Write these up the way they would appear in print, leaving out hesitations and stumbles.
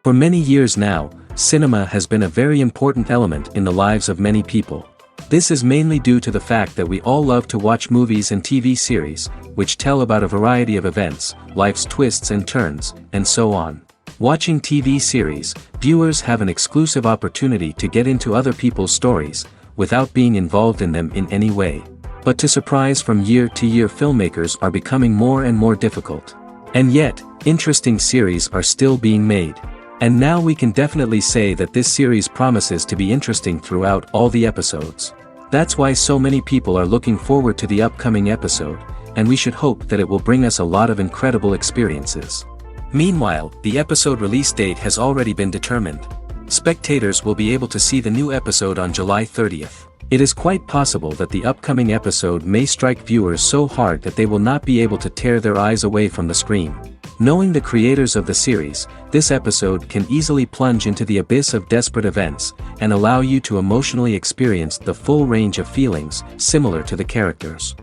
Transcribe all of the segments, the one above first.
For many years now, cinema has been a very important element in the lives of many people. This is mainly due to the fact that we all love to watch movies and TV series, which tell about a variety of events, life's twists and turns, and so on. Watching TV series, viewers have an exclusive opportunity to get into other people's stories, without being involved in them in any way. But to surprise from year to year, filmmakers are becoming more and more difficult. And yet, interesting series are still being made. And now we can definitely say that this series promises to be interesting throughout all the episodes. That's why so many people are looking forward to the upcoming episode, and we should hope that it will bring us a lot of incredible experiences. Meanwhile, the episode release date has already been determined. Spectators will be able to see the new episode on July 30th. It is quite possible that the upcoming episode may strike viewers so hard that they will not be able to tear their eyes away from the screen. Knowing the creators of the series, this episode can easily plunge into the abyss of desperate events, and allow you to emotionally experience the full range of feelings, similar to the characters.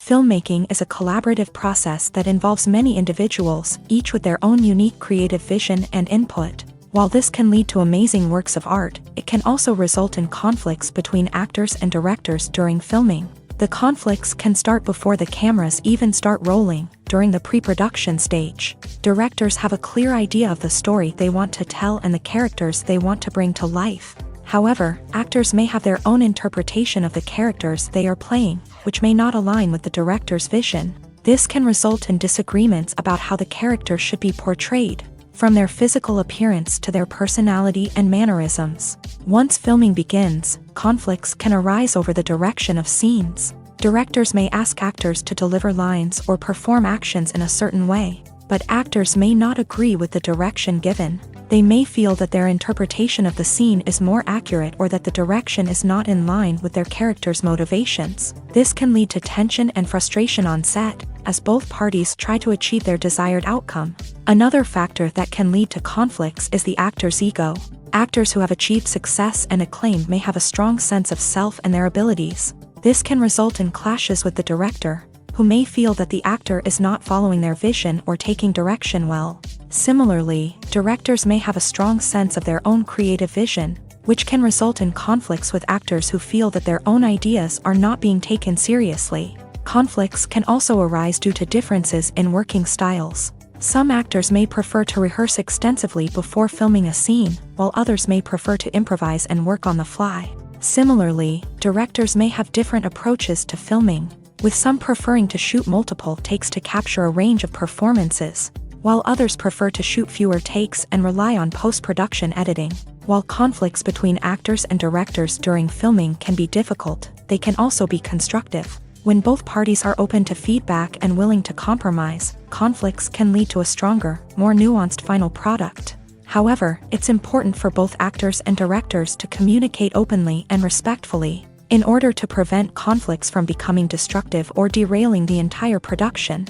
Filmmaking is a collaborative process that involves many individuals, each with their own unique creative vision and input. While this can lead to amazing works of art, it can also result in conflicts between actors and directors during filming. The conflicts can start before the cameras even start rolling, during the pre-production stage. Directors have a clear idea of the story they want to tell and the characters they want to bring to life. However, actors may have their own interpretation of the characters they are playing, which may not align with the director's vision. This can result in disagreements about how the character should be portrayed, from their physical appearance to their personality and mannerisms. Once filming begins, conflicts can arise over the direction of scenes. Directors may ask actors to deliver lines or perform actions in a certain way, but actors may not agree with the direction given. They may feel that their interpretation of the scene is more accurate or that the direction is not in line with their character's motivations. This can lead to tension and frustration on set, as both parties try to achieve their desired outcome. Another factor that can lead to conflicts is the actor's ego. Actors who have achieved success and acclaim may have a strong sense of self and their abilities. This can result in clashes with the director, who may feel that the actor is not following their vision or taking direction well. Similarly, directors may have a strong sense of their own creative vision, which can result in conflicts with actors who feel that their own ideas are not being taken seriously. Conflicts can also arise due to differences in working styles. Some actors may prefer to rehearse extensively before filming a scene, while others may prefer to improvise and work on the fly. Similarly, directors may have different approaches to filming, with some preferring to shoot multiple takes to capture a range of performances, while others prefer to shoot fewer takes and rely on post-production editing. While conflicts between actors and directors during filming can be difficult, they can also be constructive. When both parties are open to feedback and willing to compromise, conflicts can lead to a stronger, more nuanced final product. However, it's important for both actors and directors to communicate openly and respectfully, in order to prevent conflicts from becoming destructive or derailing the entire production.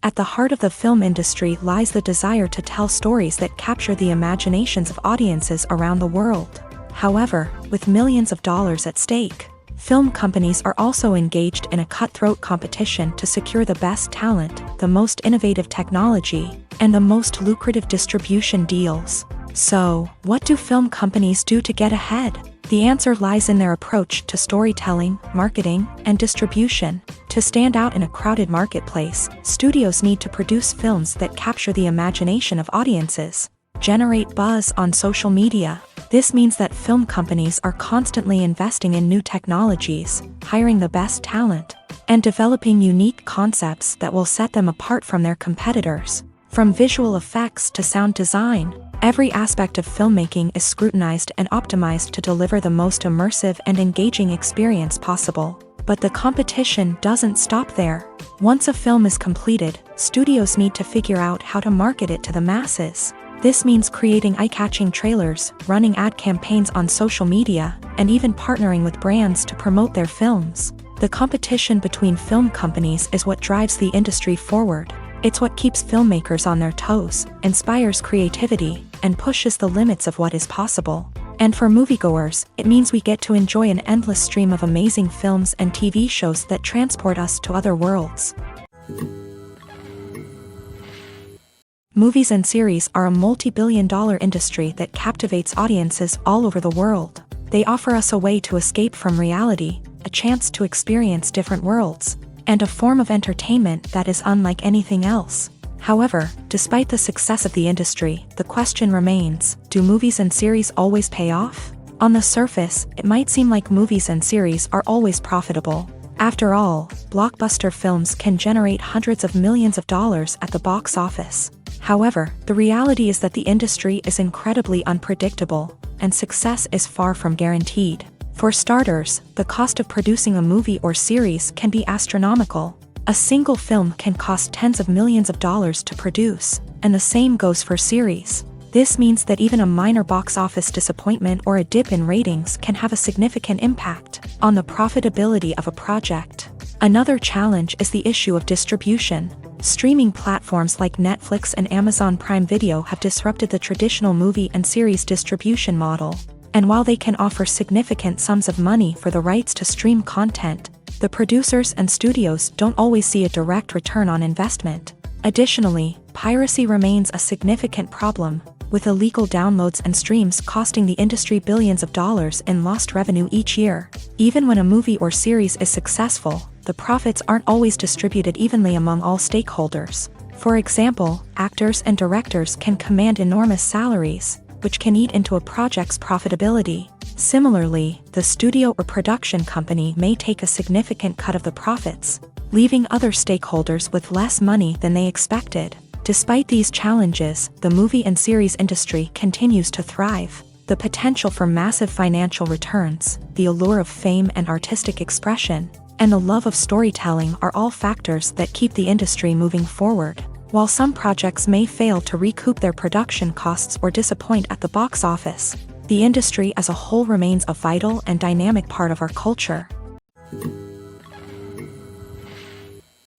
At the heart of the film industry lies the desire to tell stories that capture the imaginations of audiences around the world. However, with millions of dollars at stake, film companies are also engaged in a cutthroat competition to secure the best talent, the most innovative technology, and the most lucrative distribution deals. So, what do film companies do to get ahead? The answer lies in their approach to storytelling, marketing, and distribution. To stand out in a crowded marketplace, studios need to produce films that capture the imagination of audiences, generate buzz on social media. This means that film companies are constantly investing in new technologies, hiring the best talent, and developing unique concepts that will set them apart from their competitors. From visual effects to sound design, every aspect of filmmaking is scrutinized and optimized to deliver the most immersive and engaging experience possible. But the competition doesn't stop there. Once a film is completed, studios need to figure out how to market it to the masses. This means creating eye-catching trailers, running ad campaigns on social media, and even partnering with brands to promote their films. The competition between film companies is what drives the industry forward. It's what keeps filmmakers on their toes, inspires creativity, and pushes the limits of what is possible. And for moviegoers, it means we get to enjoy an endless stream of amazing films and TV shows that transport us to other worlds. Movies and series are a multi-billion-dollar industry that captivates audiences all over the world. They offer us a way to escape from reality, a chance to experience different worlds, and a form of entertainment that is unlike anything else. However, despite the success of the industry, the question remains, do movies and series always pay off? On the surface, it might seem like movies and series are always profitable. After all, blockbuster films can generate hundreds of millions of dollars at the box office. However, the reality is that the industry is incredibly unpredictable, and success is far from guaranteed. For starters, the cost of producing a movie or series can be astronomical. A single film can cost tens of millions of dollars to produce, and the same goes for series. This means that even a minor box office disappointment or a dip in ratings can have a significant impact on the profitability of a project. Another challenge is the issue of distribution. Streaming platforms like Netflix and Amazon Prime Video have disrupted the traditional movie and series distribution model. And while they can offer significant sums of money for the rights to stream content, the producers and studios don't always see a direct return on investment. Additionally, piracy remains a significant problem, with illegal downloads and streams costing the industry billions of dollars in lost revenue each year. Even when a movie or series is successful, the profits aren't always distributed evenly among all stakeholders. For example, actors and directors can command enormous salaries, which can eat into a project's profitability. Similarly, the studio or production company may take a significant cut of the profits, leaving other stakeholders with less money than they expected. Despite these challenges, the movie and series industry continues to thrive. The potential for massive financial returns, the allure of fame and artistic expression, and the love of storytelling are all factors that keep the industry moving forward. While some projects may fail to recoup their production costs or disappoint at the box office, the industry as a whole remains a vital and dynamic part of our culture.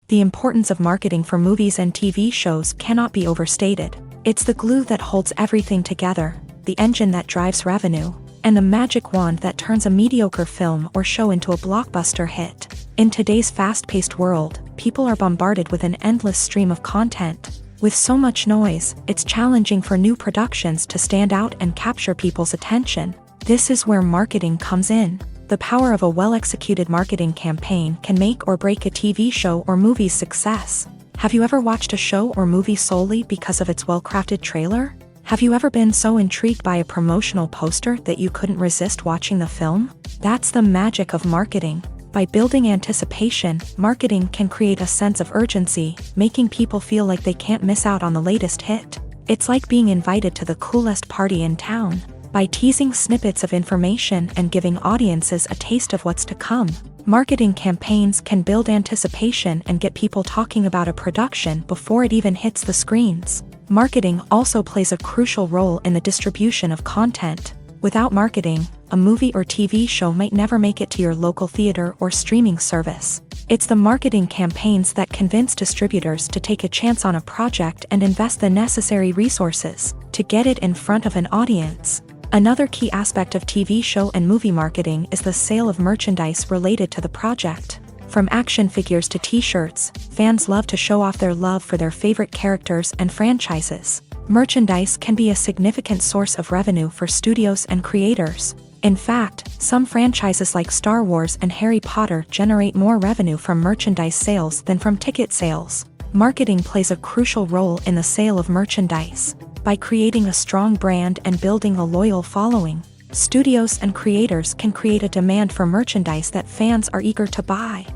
The importance of marketing for movies and TV shows cannot be overstated. It's the glue that holds everything together, the engine that drives revenue, and the magic wand that turns a mediocre film or show into a blockbuster hit. In today's fast-paced world, people are bombarded with an endless stream of content. With so much noise, it's challenging for new productions to stand out and capture people's attention. This is where marketing comes in. The power of a well-executed marketing campaign can make or break a TV show or movie's success. Have you ever watched a show or movie solely because of its well-crafted trailer? Have you ever been so intrigued by a promotional poster that you couldn't resist watching the film? That's the magic of marketing. By building anticipation, marketing can create a sense of urgency, making people feel like they can't miss out on the latest hit. It's like being invited to the coolest party in town. By teasing snippets of information and giving audiences a taste of what's to come, marketing campaigns can build anticipation and get people talking about a production before it even hits the screens. Marketing also plays a crucial role in the distribution of content. Without marketing, a movie or TV show might never make it to your local theater or streaming service. It's the marketing campaigns that convince distributors to take a chance on a project and invest the necessary resources to get it in front of an audience. Another key aspect of TV show and movie marketing is the sale of merchandise related to the project. From action figures to t-shirts, fans love to show off their love for their favorite characters and franchises. Merchandise can be a significant source of revenue for studios and creators. In fact, some franchises like Star Wars and Harry Potter generate more revenue from merchandise sales than from ticket sales. Marketing plays a crucial role in the sale of merchandise. By creating a strong brand and building a loyal following, studios and creators can create a demand for merchandise that fans are eager to buy.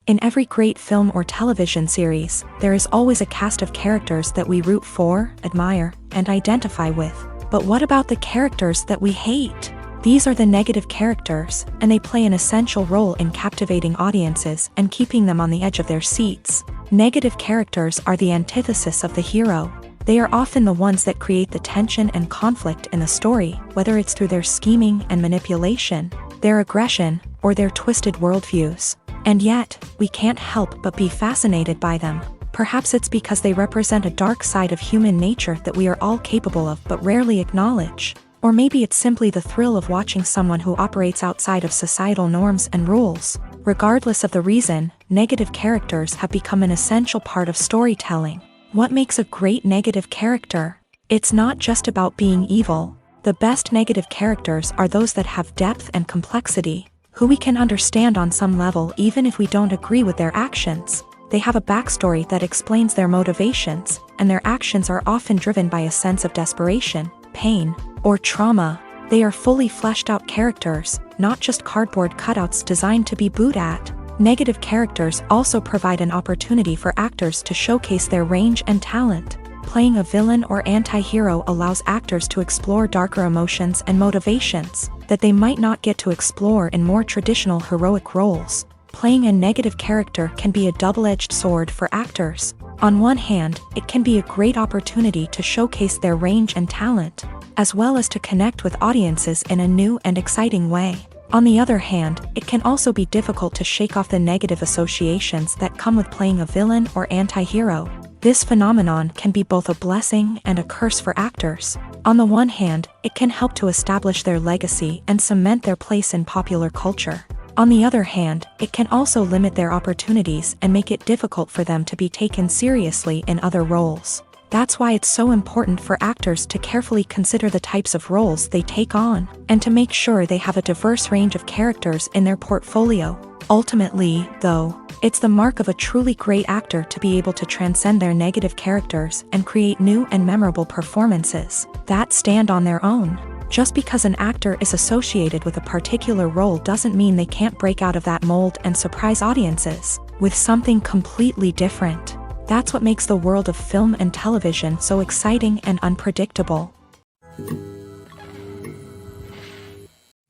In every great film or television series, there is always a cast of characters that we root for, admire, and identify with. But what about the characters that we hate? These are the negative characters, and they play an essential role in captivating audiences and keeping them on the edge of their seats. Negative characters are the antithesis of the hero. They are often the ones that create the tension and conflict in the story, whether it's through their scheming and manipulation, their aggression, or their twisted worldviews. And yet, we can't help but be fascinated by them. Perhaps it's because they represent a dark side of human nature that we are all capable of but rarely acknowledge. Or maybe it's simply the thrill of watching someone who operates outside of societal norms and rules. Regardless of the reason, negative characters have become an essential part of storytelling. What makes a great negative character? It's not just about being evil. The best negative characters are those that have depth and complexity, who we can understand on some level even if we don't agree with their actions. They have a backstory that explains their motivations, and their actions are often driven by a sense of desperation, pain, or trauma. They are fully fleshed out characters, not just cardboard cutouts designed to be booed at. Negative characters also provide an opportunity for actors to showcase their range and talent. Playing a villain or anti-hero allows actors to explore darker emotions and motivations that they might not get to explore in more traditional heroic roles. Playing a negative character can be a double-edged sword for actors. On one hand, it can be a great opportunity to showcase their range and talent, as well as to connect with audiences in a new and exciting way. On the other hand, it can also be difficult to shake off the negative associations that come with playing a villain or anti-hero. This phenomenon can be both a blessing and a curse for actors. On the one hand, it can help to establish their legacy and cement their place in popular culture. On the other hand, it can also limit their opportunities and make it difficult for them to be taken seriously in other roles. That's why it's so important for actors to carefully consider the types of roles they take on, and to make sure they have a diverse range of characters in their portfolio. Ultimately, though, it's the mark of a truly great actor to be able to transcend their negative characters and create new and memorable performances that stand on their own. Just because an actor is associated with a particular role doesn't mean they can't break out of that mold and surprise audiences with something completely different. That's what makes the world of film and television so exciting and unpredictable.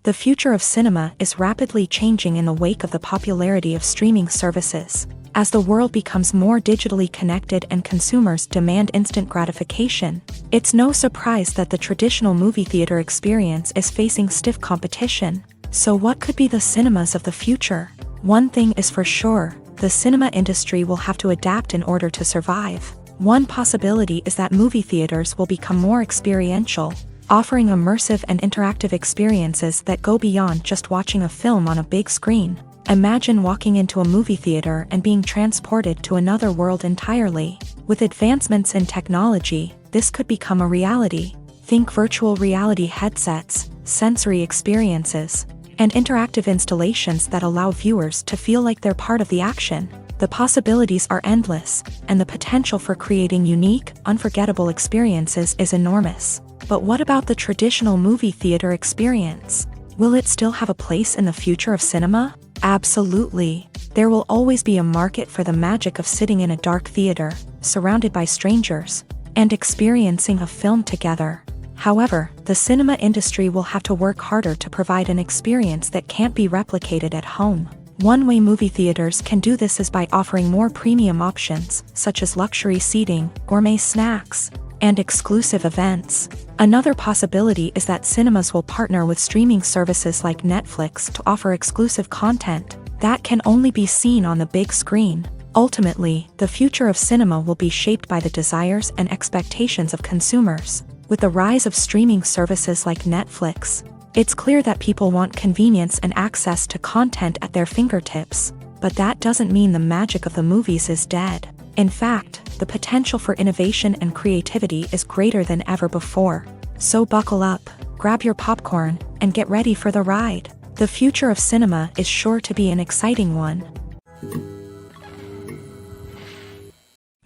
The future of cinema is rapidly changing in the wake of the popularity of streaming services. As the world becomes more digitally connected and consumers demand instant gratification, it's no surprise that the traditional movie theater experience is facing stiff competition. So what could be the cinemas of the future? One thing is for sure, the cinema industry will have to adapt in order to survive. One possibility is that movie theaters will become more experiential, offering immersive and interactive experiences that go beyond just watching a film on a big screen. Imagine walking into a movie theater and being transported to another world entirely. With advancements in technology, this could become a reality. Think virtual reality headsets, sensory experiences, and interactive installations that allow viewers to feel like they're part of the action. The possibilities are endless, and the potential for creating unique, unforgettable experiences is enormous. But what about the traditional movie theater experience? Will it still have a place in the future of cinema? Absolutely. There will always be a market for the magic of sitting in a dark theater, surrounded by strangers, and experiencing a film together. However, the cinema industry will have to work harder to provide an experience that can't be replicated at home. One way movie theaters can do this is by offering more premium options, such as luxury seating, gourmet snacks, and exclusive events. Another possibility is that cinemas will partner with streaming services like Netflix to offer exclusive content that can only be seen on the big screen. Ultimately, the future of cinema will be shaped by the desires and expectations of consumers. With the rise of streaming services like Netflix, it's clear that people want convenience and access to content at their fingertips. But that doesn't mean the magic of the movies is dead. In fact, the potential for innovation and creativity is greater than ever before. So buckle up, grab your popcorn, and get ready for the ride. The future of cinema is sure to be an exciting one.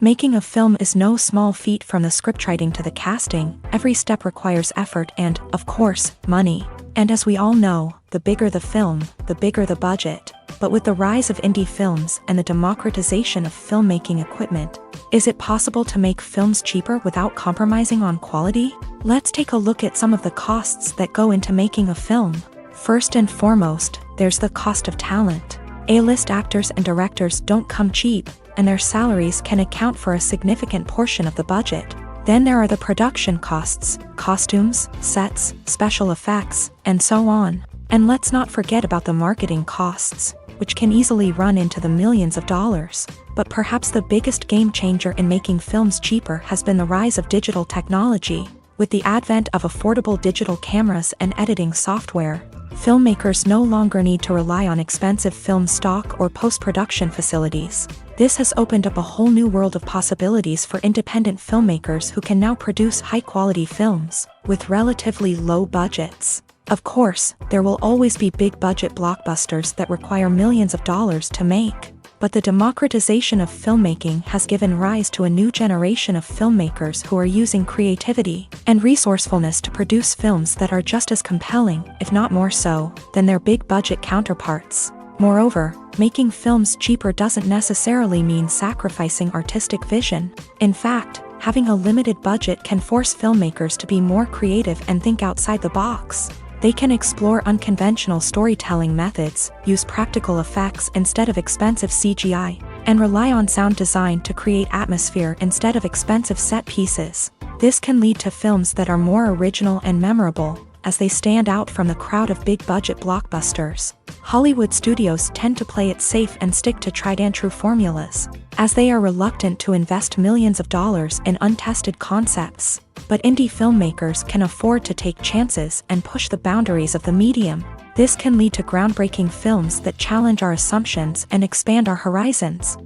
Making a film is no small feat. From the scriptwriting to the casting, every step requires effort and, of course, money. And as we all know, the bigger the film, the bigger the budget. But with the rise of indie films and the democratization of filmmaking equipment, is it possible to make films cheaper without compromising on quality? Let's take a look at some of the costs that go into making a film. First and foremost, there's the cost of talent. A-list actors and directors don't come cheap, and their salaries can account for a significant portion of the budget. Then there are the production costs, costumes, sets, special effects, and so on. And let's not forget about the marketing costs, which can easily run into the millions of dollars. But perhaps the biggest game changer in making films cheaper has been the rise of digital technology. With the advent of affordable digital cameras and editing software, Filmmakers no longer need to rely on expensive film stock or post-production facilities. This has opened up a whole new world of possibilities for independent filmmakers who can now produce high-quality films with relatively low budgets. Of course, there will always be big-budget blockbusters that require millions of dollars to make. But the democratization of filmmaking has given rise to a new generation of filmmakers who are using creativity and resourcefulness to produce films that are just as compelling, if not more so, than their big-budget counterparts. Moreover, making films cheaper doesn't necessarily mean sacrificing artistic vision. In fact, having a limited budget can force filmmakers to be more creative and think outside the box. They can explore unconventional storytelling methods, use practical effects instead of expensive CGI, and rely on sound design to create atmosphere instead of expensive set pieces. This can lead to films that are more original and memorable, as they stand out from the crowd of big-budget blockbusters. Hollywood studios tend to play it safe and stick to tried-and-true formulas, as they are reluctant to invest millions of dollars in untested concepts. But indie filmmakers can afford to take chances and push the boundaries of the medium. This can lead to groundbreaking films that challenge our assumptions and expand our horizons.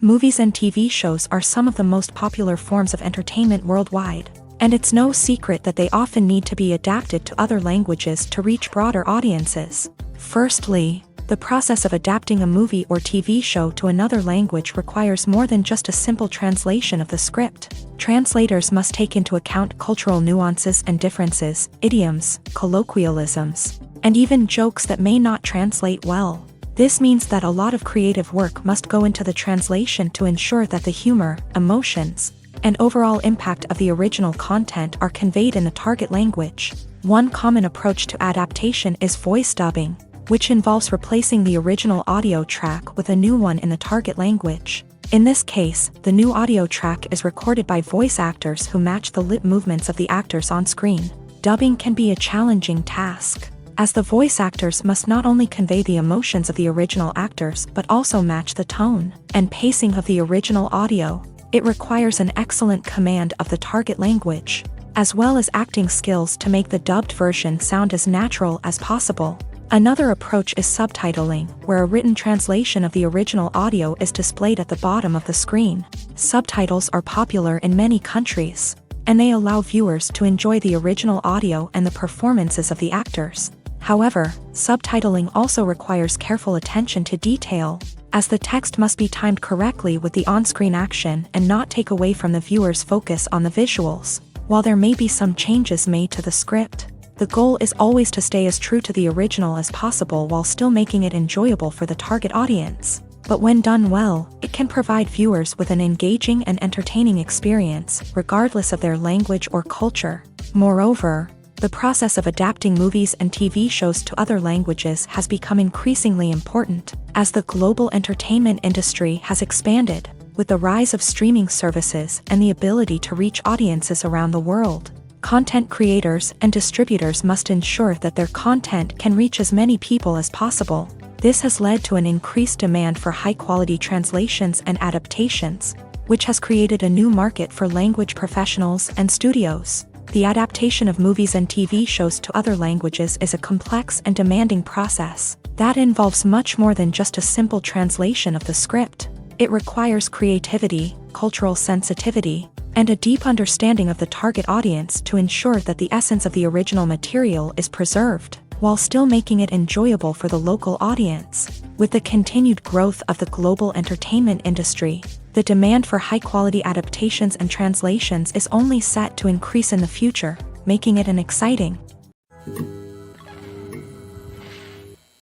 Movies and TV shows are some of the most popular forms of entertainment worldwide, and it's no secret that they often need to be adapted to other languages to reach broader audiences. Firstly, the process of adapting a movie or TV show to another language requires more than just a simple translation of the script. Translators must take into account cultural nuances and differences, idioms, colloquialisms, and even jokes that may not translate well. This means that a lot of creative work must go into the translation to ensure that the humor, emotions, and overall impact of the original content are conveyed in the target language. One common approach to adaptation is voice dubbing, which involves replacing the original audio track with a new one in the target language. In this case, the new audio track is recorded by voice actors who match the lip movements of the actors on screen. Dubbing can be a challenging task, as the voice actors must not only convey the emotions of the original actors but also match the tone and pacing of the original audio. It requires an excellent command of the target language, as well as acting skills to make the dubbed version sound as natural as possible. Another approach is subtitling, where a written translation of the original audio is displayed at the bottom of the screen. Subtitles are popular in many countries, and they allow viewers to enjoy the original audio and the performances of the actors. However, subtitling also requires careful attention to detail, as the text must be timed correctly with the on-screen action and not take away from the viewer's focus on the visuals. While there may be some changes made to the script, the goal is always to stay as true to the original as possible while still making it enjoyable for the target audience. But when done well, it can provide viewers with an engaging and entertaining experience, regardless of their language or culture. Moreover, the process of adapting movies and TV shows to other languages has become increasingly important, as the global entertainment industry has expanded, with the rise of streaming services and the ability to reach audiences around the world. Content creators and distributors must ensure that their content can reach as many people as possible. This has led to an increased demand for high-quality translations and adaptations, which has created a new market for language professionals and studios. The adaptation of movies and TV shows to other languages is a complex and demanding process that involves much more than just a simple translation of the script. It requires creativity, cultural sensitivity, and a deep understanding of the target audience to ensure that the essence of the original material is preserved, while still making it enjoyable for the local audience. With the continued growth of the global entertainment industry, the demand for high-quality adaptations and translations is only set to increase in the future, making it an exciting.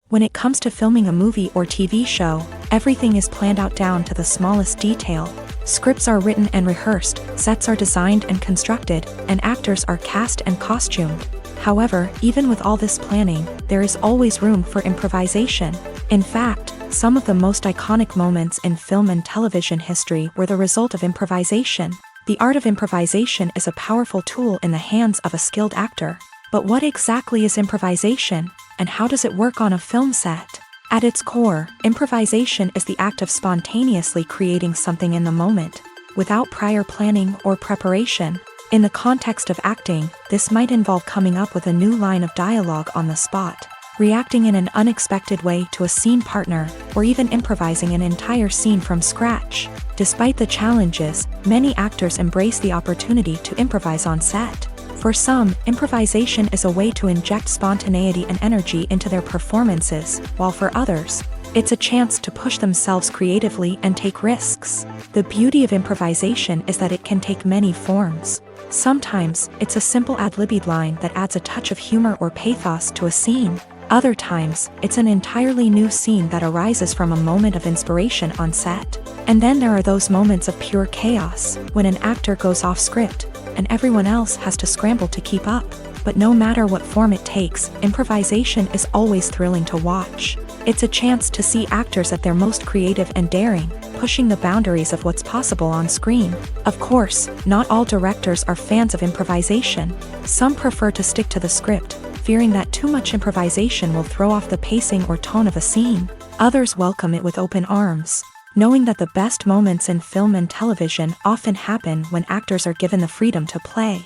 When it comes to filming a movie or TV show, everything is planned out down to the smallest detail. Scripts are written and rehearsed, sets are designed and constructed, and actors are cast and costumed. However, even with all this planning, there is always room for improvisation. In fact, some of the most iconic moments in film and television history were the result of improvisation. The art of improvisation is a powerful tool in the hands of a skilled actor. But what exactly is improvisation, and how does it work on a film set? At its core, improvisation is the act of spontaneously creating something in the moment, without prior planning or preparation. In the context of acting, this might involve coming up with a new line of dialogue on the spot, reacting in an unexpected way to a scene partner, or even improvising an entire scene from scratch. Despite the challenges, many actors embrace the opportunity to improvise on set. For some, improvisation is a way to inject spontaneity and energy into their performances, while for others, it's a chance to push themselves creatively and take risks. The beauty of improvisation is that it can take many forms. Sometimes, it's a simple ad-libbed line that adds a touch of humor or pathos to a scene. Other times, it's an entirely new scene that arises from a moment of inspiration on set. And then there are those moments of pure chaos, when an actor goes off script, and everyone else has to scramble to keep up. But no matter what form it takes, improvisation is always thrilling to watch. It's a chance to see actors at their most creative and daring, pushing the boundaries of what's possible on screen. Of course, not all directors are fans of improvisation. Some prefer to stick to the script, fearing that too much improvisation will throw off the pacing or tone of a scene. Others welcome it with open arms, knowing that the best moments in film and television often happen when actors are given the freedom to play.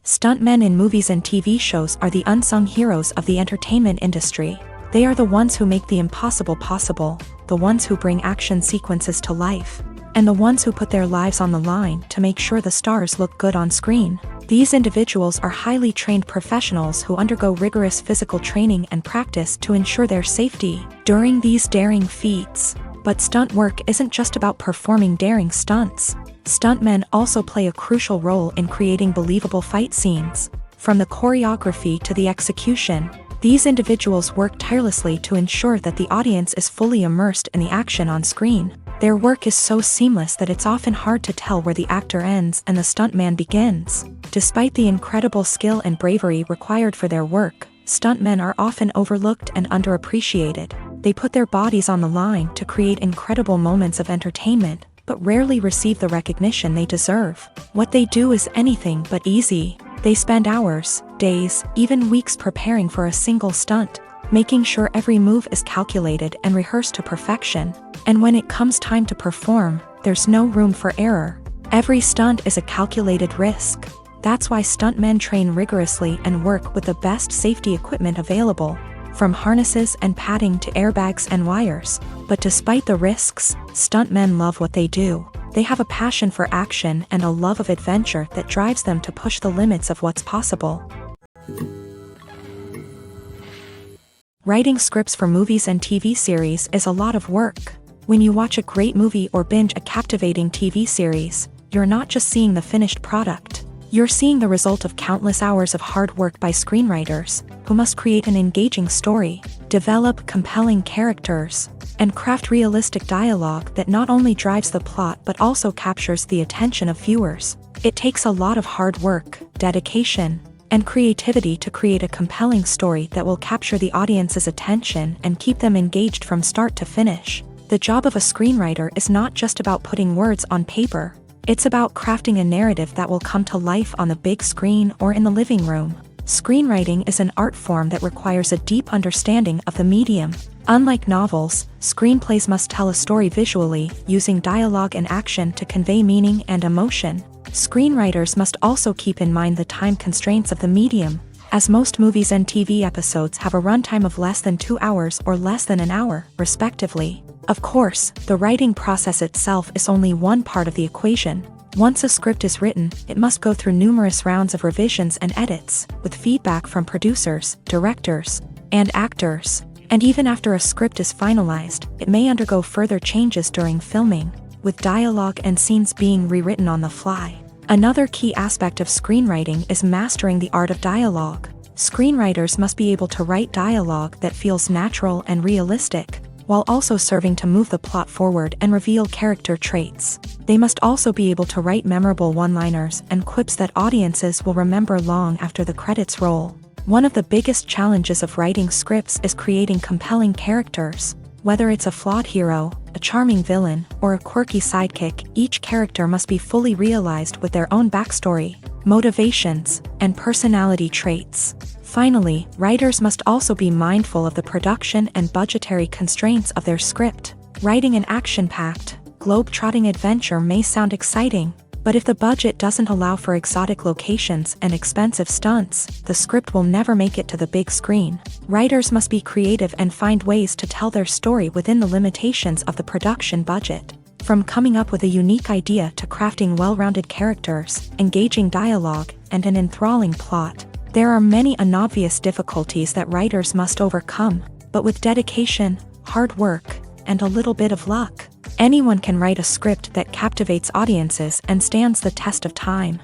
Stuntmen in movies and TV shows are the unsung heroes of the entertainment industry. They are the ones who make the impossible possible, the ones who bring action sequences to life, and the ones who put their lives on the line to make sure the stars look good on screen. These individuals are highly trained professionals who undergo rigorous physical training and practice to ensure their safety during these daring feats. But stunt work isn't just about performing daring stunts. Stuntmen also play a crucial role in creating believable fight scenes. From the choreography to the execution, these individuals work tirelessly to ensure that the audience is fully immersed in the action on screen. Their work is so seamless that it's often hard to tell where the actor ends and the stuntman begins. Despite the incredible skill and bravery required for their work, stuntmen are often overlooked and underappreciated. They put their bodies on the line to create incredible moments of entertainment, but rarely receive the recognition they deserve. What they do is anything but easy. They spend hours, days, even weeks preparing for a single stunt, making sure every move is calculated and rehearsed to perfection. And when it comes time to perform, there's no room for error. Every stunt is a calculated risk. That's why stuntmen train rigorously and work with the best safety equipment available, from harnesses and padding to airbags and wires. But despite the risks, stuntmen love what they do. They have a passion for action and a love of adventure that drives them to push the limits of what's possible. Writing scripts for movies and TV series is a lot of work. When you watch a great movie or binge a captivating TV series, you're not just seeing the finished product. You're seeing the result of countless hours of hard work by screenwriters, who must create an engaging story, develop compelling characters, and craft realistic dialogue that not only drives the plot but also captures the attention of viewers. It takes a lot of hard work, dedication, and creativity to create a compelling story that will capture the audience's attention and keep them engaged from start to finish. The job of a screenwriter is not just about putting words on paper. It's about crafting a narrative that will come to life on the big screen or in the living room. Screenwriting is an art form that requires a deep understanding of the medium. Unlike novels, screenplays must tell a story visually, using dialogue and action to convey meaning and emotion. Screenwriters must also keep in mind the time constraints of the medium, as most movies and TV episodes have a runtime of less than 2 hours or less than an hour, respectively. Of course, the writing process itself is only one part of the equation. Once a script is written, it must go through numerous rounds of revisions and edits, with feedback from producers, directors, and actors. And even after a script is finalized, it may undergo further changes during filming, with dialogue and scenes being rewritten on the fly. Another key aspect of screenwriting is mastering the art of dialogue. Screenwriters must be able to write dialogue that feels natural and realistic, while also serving to move the plot forward and reveal character traits. They must also be able to write memorable one-liners and quips that audiences will remember long after the credits roll. One of the biggest challenges of writing scripts is creating compelling characters. Whether it's a flawed hero, a charming villain, or a quirky sidekick, each character must be fully realized with their own backstory, motivations, and personality traits. Finally, writers must also be mindful of the production and budgetary constraints of their script. Writing an action-packed, globe-trotting adventure may sound exciting, but if the budget doesn't allow for exotic locations and expensive stunts, the script will never make it to the big screen. Writers must be creative and find ways to tell their story within the limitations of the production budget. From coming up with a unique idea to crafting well-rounded characters, engaging dialogue, and an enthralling plot, there are many unobvious difficulties that writers must overcome, but with dedication, hard work, and a little bit of luck, anyone can write a script that captivates audiences and stands the test of time.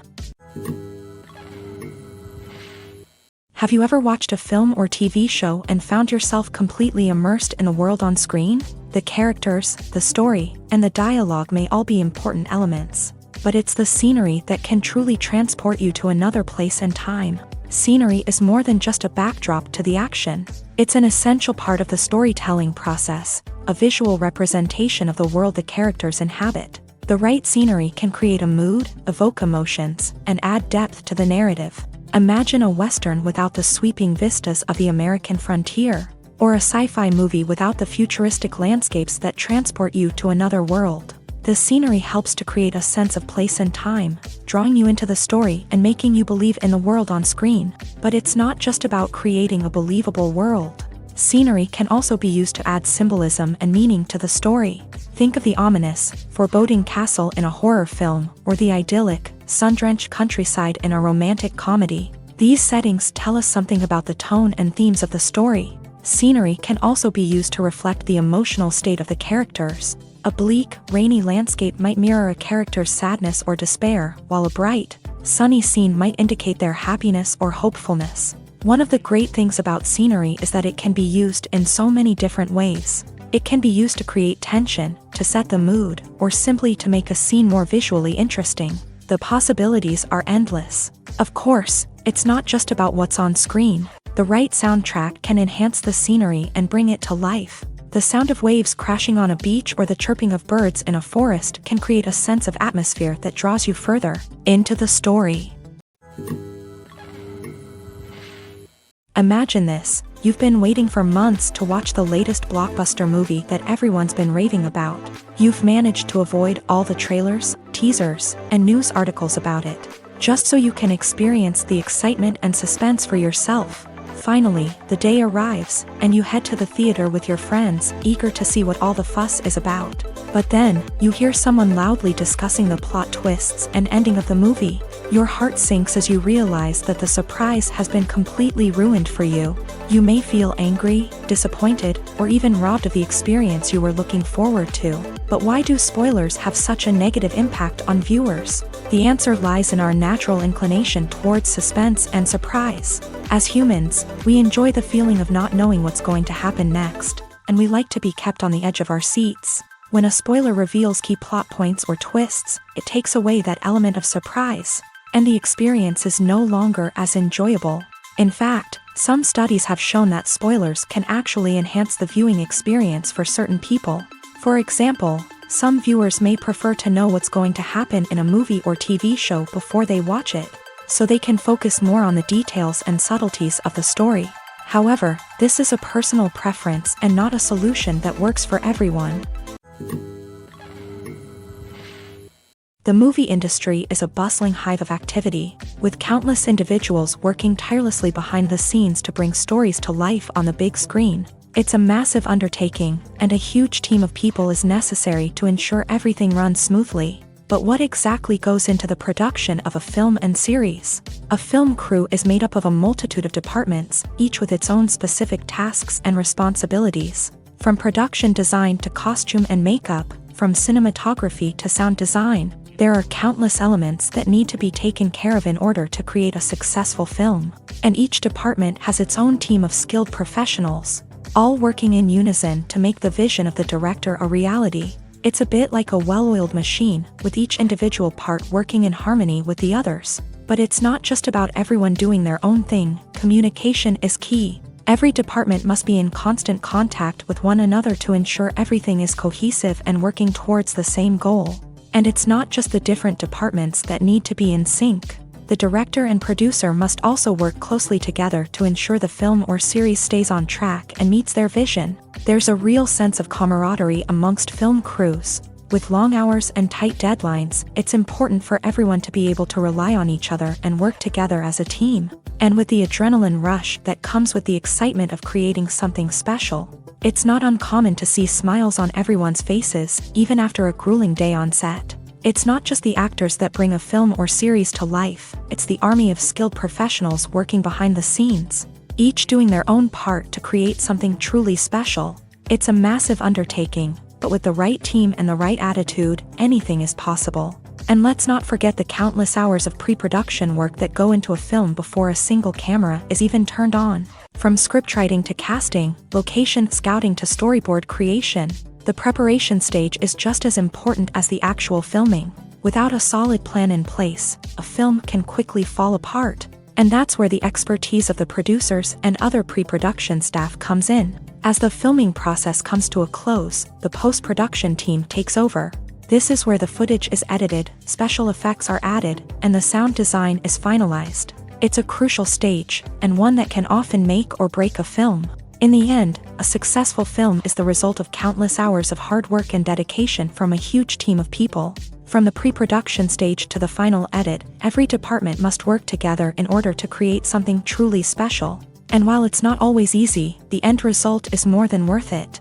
Have you ever watched a film or TV show and found yourself completely immersed in the world on screen? The characters, the story, and the dialogue may all be important elements, but it's the scenery that can truly transport you to another place and time. Scenery is more than just a backdrop to the action. It's an essential part of the storytelling process, a visual representation of the world the characters inhabit. The right scenery can create a mood, evoke emotions, and add depth to the narrative. Imagine a Western without the sweeping vistas of the American frontier, or a sci-fi movie without the futuristic landscapes that transport you to another world. The scenery helps to create a sense of place and time, drawing you into the story and making you believe in the world on screen. But it's not just about creating a believable world. Scenery can also be used to add symbolism and meaning to the story. Think of the ominous, foreboding castle in a horror film, or the idyllic, sun-drenched countryside in a romantic comedy. These settings tell us something about the tone and themes of the story. Scenery can also be used to reflect the emotional state of the characters. A bleak, rainy landscape might mirror a character's sadness or despair, while a bright, sunny scene might indicate their happiness or hopefulness. One of the great things about scenery is that it can be used in so many different ways. It can be used to create tension, to set the mood, or simply to make a scene more visually interesting. The possibilities are endless. Of course, it's not just about what's on screen. The right soundtrack can enhance the scenery and bring it to life. The sound of waves crashing on a beach or the chirping of birds in a forest can create a sense of atmosphere that draws you further into the story. Imagine this: you've been waiting for months to watch the latest blockbuster movie that everyone's been raving about. You've managed to avoid all the trailers, teasers, and news articles about it, just so you can experience the excitement and suspense for yourself. Finally, the day arrives, and you head to the theater with your friends, eager to see what all the fuss is about. But then, you hear someone loudly discussing the plot twists and ending of the movie. Your heart sinks as you realize that the surprise has been completely ruined for you. You may feel angry, disappointed, or even robbed of the experience you were looking forward to. But why do spoilers have such a negative impact on viewers? The answer lies in our natural inclination towards suspense and surprise. As humans, we enjoy the feeling of not knowing what's going to happen next, and we like to be kept on the edge of our seats. When a spoiler reveals key plot points or twists, it takes away that element of surprise, and the experience is no longer as enjoyable. In fact, some studies have shown that spoilers can actually enhance the viewing experience for certain people. For example, some viewers may prefer to know what's going to happen in a movie or TV show before they watch it, so they can focus more on the details and subtleties of the story. However, this is a personal preference and not a solution that works for everyone. The movie industry is a bustling hive of activity, with countless individuals working tirelessly behind the scenes to bring stories to life on the big screen. It's a massive undertaking, and a huge team of people is necessary to ensure everything runs smoothly. But what exactly goes into the production of a film and series? A film crew is made up of a multitude of departments, each with its own specific tasks and responsibilities. From production design to costume and makeup, from cinematography to sound design, there are countless elements that need to be taken care of in order to create a successful film. And each department has its own team of skilled professionals, all working in unison to make the vision of the director a reality. It's a bit like a well-oiled machine, with each individual part working in harmony with the others. But it's not just about everyone doing their own thing. Communication is key. Every department must be in constant contact with one another to ensure everything is cohesive and working towards the same goal. And it's not just the different departments that need to be in sync. The director and producer must also work closely together to ensure the film or series stays on track and meets their vision. There's a real sense of camaraderie amongst film crews, With long hours and tight deadlines, it's important for everyone to be able to rely on each other and work together as a team. And with the adrenaline rush that comes with the excitement of creating something special, it's not uncommon to see smiles on everyone's faces, even after a grueling day on set. It's not just the actors that bring a film or series to life, it's the army of skilled professionals working behind the scenes, each doing their own part to create something truly special. It's a massive undertaking, but with the right team and the right attitude, anything is possible. And let's not forget the countless hours of pre-production work that go into a film before a single camera is even turned on. From scriptwriting to casting, location scouting to storyboard creation, the preparation stage is just as important as the actual filming. Without a solid plan in place, a film can quickly fall apart. And that's where the expertise of the producers and other pre-production staff comes in. As the filming process comes to a close, the post-production team takes over. This is where the footage is edited, special effects are added, and the sound design is finalized. It's a crucial stage, and one that can often make or break a film. In the end, a successful film is the result of countless hours of hard work and dedication from a huge team of people. From the pre-production stage to the final edit, every department must work together in order to create something truly special. And while it's not always easy, the end result is more than worth it.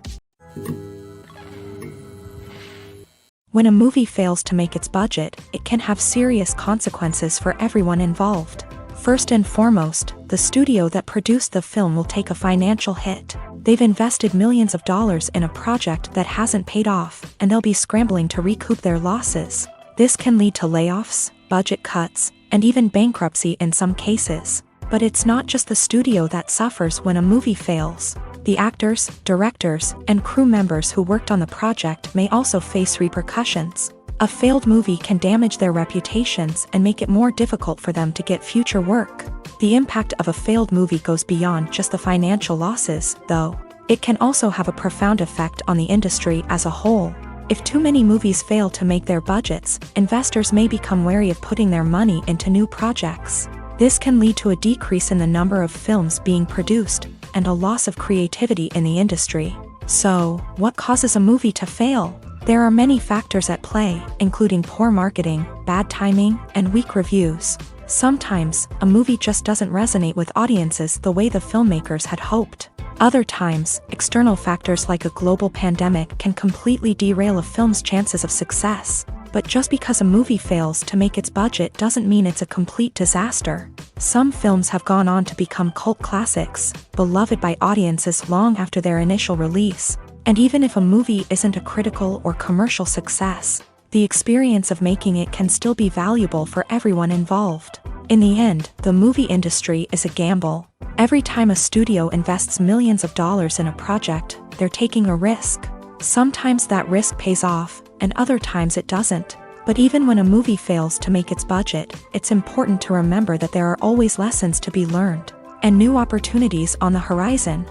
When a movie fails to make its budget, it can have serious consequences for everyone involved. First and foremost, the studio that produced the film will take a financial hit. They've invested millions of dollars in a project that hasn't paid off, and they'll be scrambling to recoup their losses. This can lead to layoffs, budget cuts, and even bankruptcy in some cases. But it's not just the studio that suffers when a movie fails. The actors, directors, and crew members who worked on the project may also face repercussions. A failed movie can damage their reputations and make it more difficult for them to get future work. The impact of a failed movie goes beyond just the financial losses, though. It can also have a profound effect on the industry as a whole. If too many movies fail to make their budgets, investors may become wary of putting their money into new projects. This can lead to a decrease in the number of films being produced, and a loss of creativity in the industry. So, what causes a movie to fail? There are many factors at play, including poor marketing, bad timing, and weak reviews. Sometimes, a movie just doesn't resonate with audiences the way the filmmakers had hoped. Other times, external factors like a global pandemic can completely derail a film's chances of success. But just because a movie fails to make its budget doesn't mean it's a complete disaster. Some films have gone on to become cult classics, beloved by audiences long after their initial release. And even if a movie isn't a critical or commercial success, the experience of making it can still be valuable for everyone involved. In the end, the movie industry is a gamble. Every time a studio invests millions of dollars in a project, they're taking a risk. Sometimes that risk pays off, and other times it doesn't. But even when a movie fails to make its budget, it's important to remember that there are always lessons to be learned, and new opportunities on the horizon.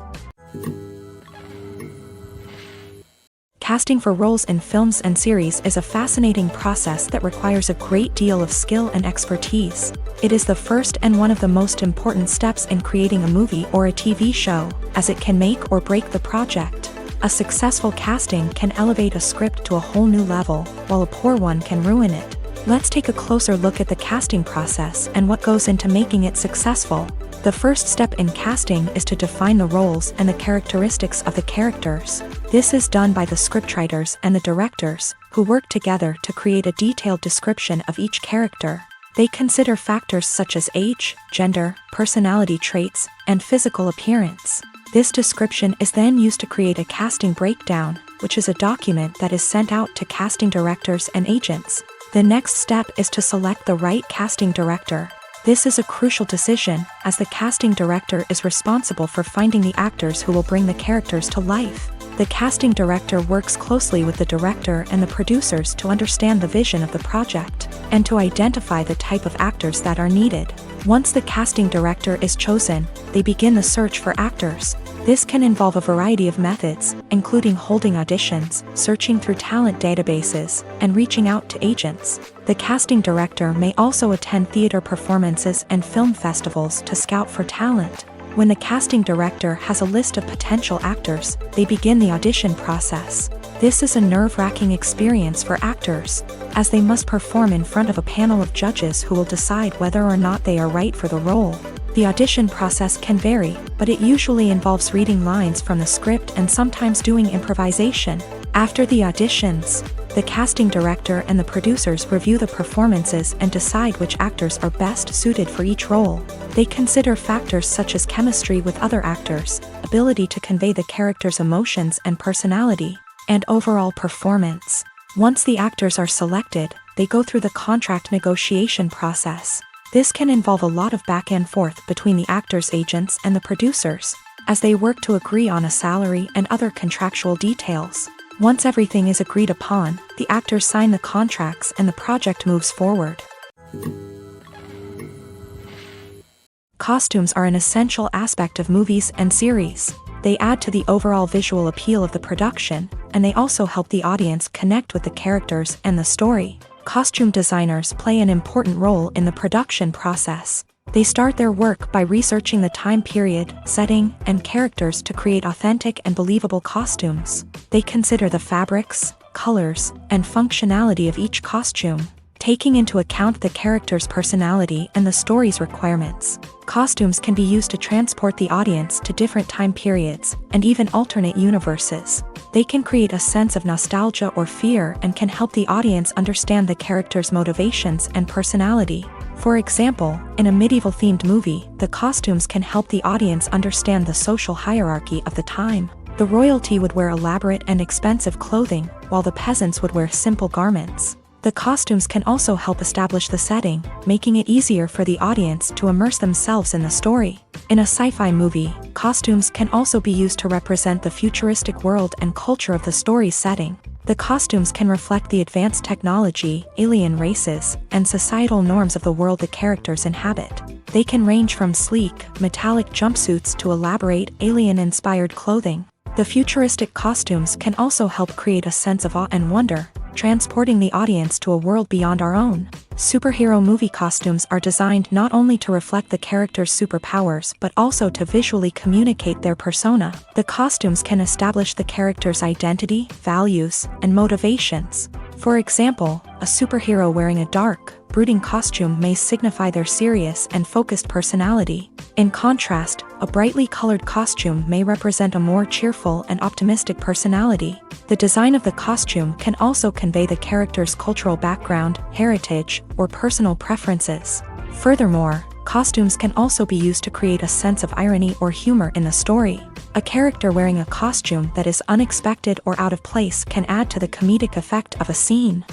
Casting for roles in films and series is a fascinating process that requires a great deal of skill and expertise. It is the first and one of the most important steps in creating a movie or a TV show, as it can make or break the project. A successful casting can elevate a script to a whole new level, while a poor one can ruin it. Let's take a closer look at the casting process and what goes into making it successful. The first step in casting is to define the roles and the characteristics of the characters. This is done by the scriptwriters and the directors, who work together to create a detailed description of each character. They consider factors such as age, gender, personality traits, and physical appearance. This description is then used to create a casting breakdown, which is a document that is sent out to casting directors and agents. The next step is to select the right casting director. This is a crucial decision, as the casting director is responsible for finding the actors who will bring the characters to life. The casting director works closely with the director and the producers to understand the vision of the project, and to identify the type of actors that are needed. Once the casting director is chosen, they begin the search for actors. This can involve a variety of methods, including holding auditions, searching through talent databases, and reaching out to agents. The casting director may also attend theater performances and film festivals to scout for talent. When the casting director has a list of potential actors, they begin the audition process. This is a nerve-wracking experience for actors, as they must perform in front of a panel of judges who will decide whether or not they are right for the role. The audition process can vary, but it usually involves reading lines from the script and sometimes doing improvisation. After the auditions, the casting director and the producers review the performances and decide which actors are best suited for each role. They consider factors such as chemistry with other actors, ability to convey the character's emotions and personality, and overall performance. Once the actors are selected, they go through the contract negotiation process. This can involve a lot of back and forth between the actors' agents and the producers, as they work to agree on a salary and other contractual details. Once everything is agreed upon, the actors sign the contracts and the project moves forward. Costumes are an essential aspect of movies and series. They add to the overall visual appeal of the production, and they also help the audience connect with the characters and the story. Costume designers play an important role in the production process. They start their work by researching the time period, setting, and characters to create authentic and believable costumes. They consider the fabrics, colors, and functionality of each costume, taking into account the character's personality and the story's requirements. Costumes can be used to transport the audience to different time periods and even alternate universes. They can create a sense of nostalgia or fear and can help the audience understand the character's motivations and personality. For example, in a medieval-themed movie, the costumes can help the audience understand the social hierarchy of the time. The royalty would wear elaborate and expensive clothing, while the peasants would wear simple garments. The costumes can also help establish the setting, making it easier for the audience to immerse themselves in the story. In a sci-fi movie, costumes can also be used to represent the futuristic world and culture of the story's setting. The costumes can reflect the advanced technology, alien races, and societal norms of the world the characters inhabit. They can range from sleek, metallic jumpsuits to elaborate, alien-inspired clothing. The futuristic costumes can also help create a sense of awe and wonder, transporting the audience to a world beyond our own. Superhero movie costumes are designed not only to reflect the character's superpowers but also to visually communicate their persona. The costumes can establish the character's identity, values, and motivations. For example, a superhero wearing a dark, brooding costume may signify their serious and focused personality. In contrast, a brightly colored costume may represent a more cheerful and optimistic personality. The design of the costume can also convey the character's cultural background, heritage, or personal preferences. Furthermore, costumes can also be used to create a sense of irony or humor in the story. A character wearing a costume that is unexpected or out of place can add to the comedic effect of a scene.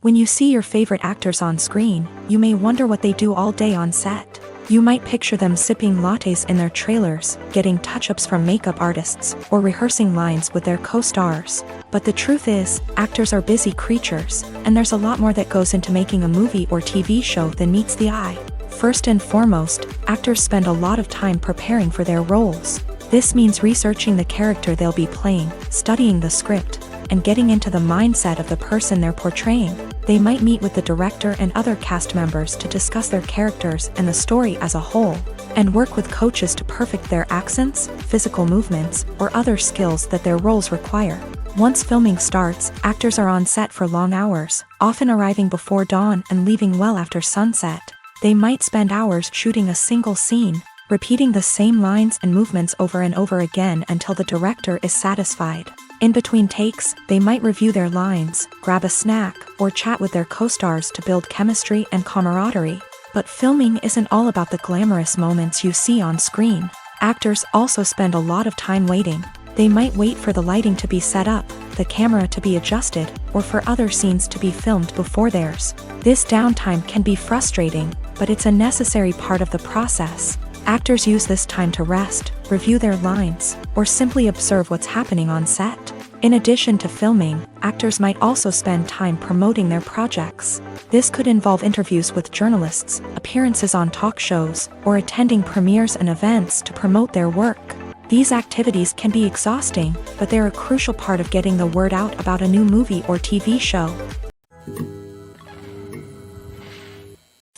When you see your favorite actors on screen, you may wonder what they do all day on set. You might picture them sipping lattes in their trailers, getting touch-ups from makeup artists, or rehearsing lines with their co-stars. But the truth is, actors are busy creatures, and there's a lot more that goes into making a movie or TV show than meets the eye. First and foremost, actors spend a lot of time preparing for their roles. This means researching the character they'll be playing, studying the script, and getting into the mindset of the person they're portraying. They might meet with the director and other cast members to discuss their characters and the story as a whole, and work with coaches to perfect their accents, physical movements, or other skills that their roles require. Once filming starts, actors are on set for long hours, often arriving before dawn and leaving well after sunset. They might spend hours shooting a single scene, repeating the same lines and movements over and over again until the director is satisfied. In between takes, they might review their lines, grab a snack, or chat with their co-stars to build chemistry and camaraderie. But filming isn't all about the glamorous moments you see on screen. Actors also spend a lot of time waiting. They might wait for the lighting to be set up, the camera to be adjusted, or for other scenes to be filmed before theirs. This downtime can be frustrating, but it's a necessary part of the process. Actors use this time to rest, review their lines, or simply observe what's happening on set. In addition to filming, actors might also spend time promoting their projects. This could involve interviews with journalists, appearances on talk shows, or attending premieres and events to promote their work. These activities can be exhausting, but they're a crucial part of getting the word out about a new movie or TV show.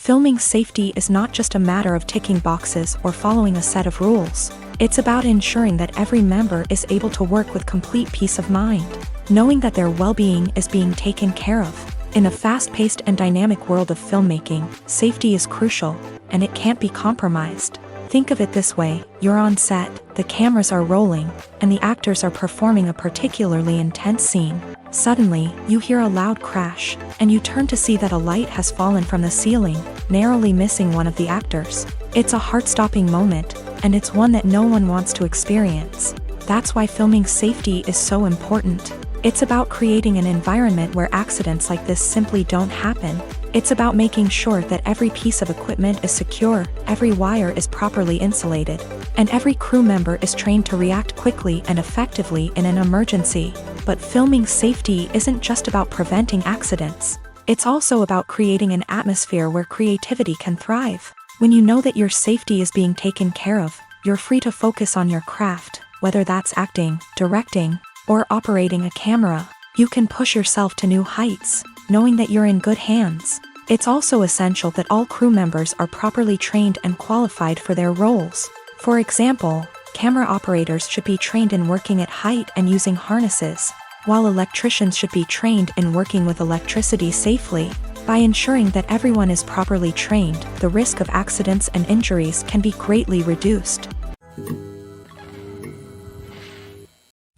Filming safety is not just a matter of ticking boxes or following a set of rules. It's about ensuring that every member is able to work with complete peace of mind, knowing that their well-being is being taken care of. In a fast-paced and dynamic world of filmmaking, safety is crucial, and it can't be compromised. Think of it this way: you're on set, the cameras are rolling, and the actors are performing a particularly intense scene. Suddenly, you hear a loud crash, and you turn to see that a light has fallen from the ceiling, narrowly missing one of the actors. It's a heart-stopping moment, and it's one that no one wants to experience. That's why filming safety is so important. It's about creating an environment where accidents like this simply don't happen. It's about making sure that every piece of equipment is secure, every wire is properly insulated, and every crew member is trained to react quickly and effectively in an emergency. But filming safety isn't just about preventing accidents. It's also about creating an atmosphere where creativity can thrive. When you know that your safety is being taken care of, you're free to focus on your craft, whether that's acting, directing, or operating a camera. You can push yourself to new heights, knowing that you're in good hands. It's also essential that all crew members are properly trained and qualified for their roles. For example, camera operators should be trained in working at height and using harnesses, while electricians should be trained in working with electricity safely. By ensuring that everyone is properly trained, the risk of accidents and injuries can be greatly reduced.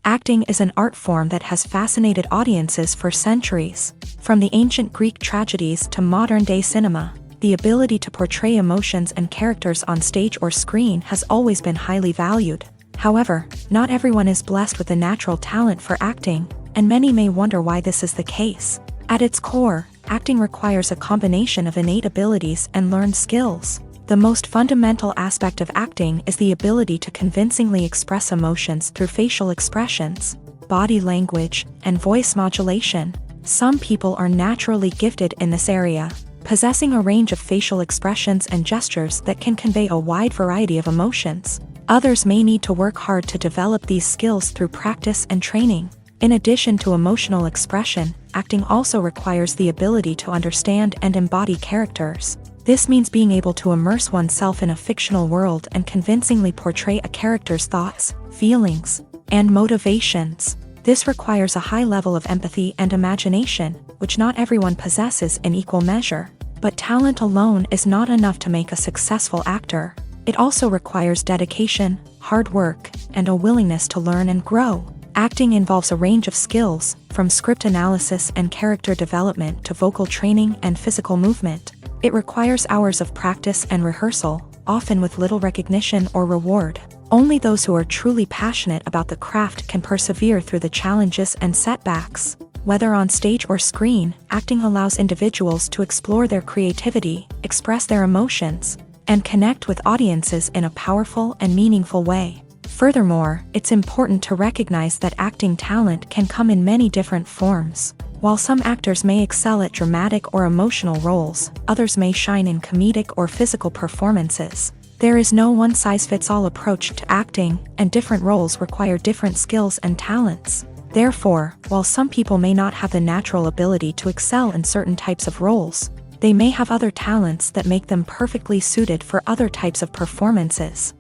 Acting is an art form that has fascinated audiences for centuries. From the ancient Greek tragedies to modern-day cinema, the ability to portray emotions and characters on stage or screen has always been highly valued. However, not everyone is blessed with a natural talent for acting, and many may wonder why this is the case. At its core, acting requires a combination of innate abilities and learned skills. The most fundamental aspect of acting is the ability to convincingly express emotions through facial expressions, body language, and voice modulation. Some people are naturally gifted in this area, possessing a range of facial expressions and gestures that can convey a wide variety of emotions. Others may need to work hard to develop these skills through practice and training. In addition to emotional expression, acting also requires the ability to understand and embody characters. This means being able to immerse oneself in a fictional world and convincingly portray a character's thoughts, feelings, and motivations. This requires a high level of empathy and imagination, which not everyone possesses in equal measure. But talent alone is not enough to make a successful actor. It also requires dedication, hard work, and a willingness to learn and grow. Acting involves a range of skills, from script analysis and character development to vocal training and physical movement. It requires hours of practice and rehearsal, often with little recognition or reward. Only those who are truly passionate about the craft can persevere through the challenges and setbacks. Whether on stage or screen, acting allows individuals to explore their creativity, express their emotions, and connect with audiences in a powerful and meaningful way. Furthermore, it's important to recognize that acting talent can come in many different forms. While some actors may excel at dramatic or emotional roles, others may shine in comedic or physical performances. There is no one-size-fits-all approach to acting, and different roles require different skills and talents. Therefore, while some people may not have the natural ability to excel in certain types of roles, they may have other talents that make them perfectly suited for other types of performances.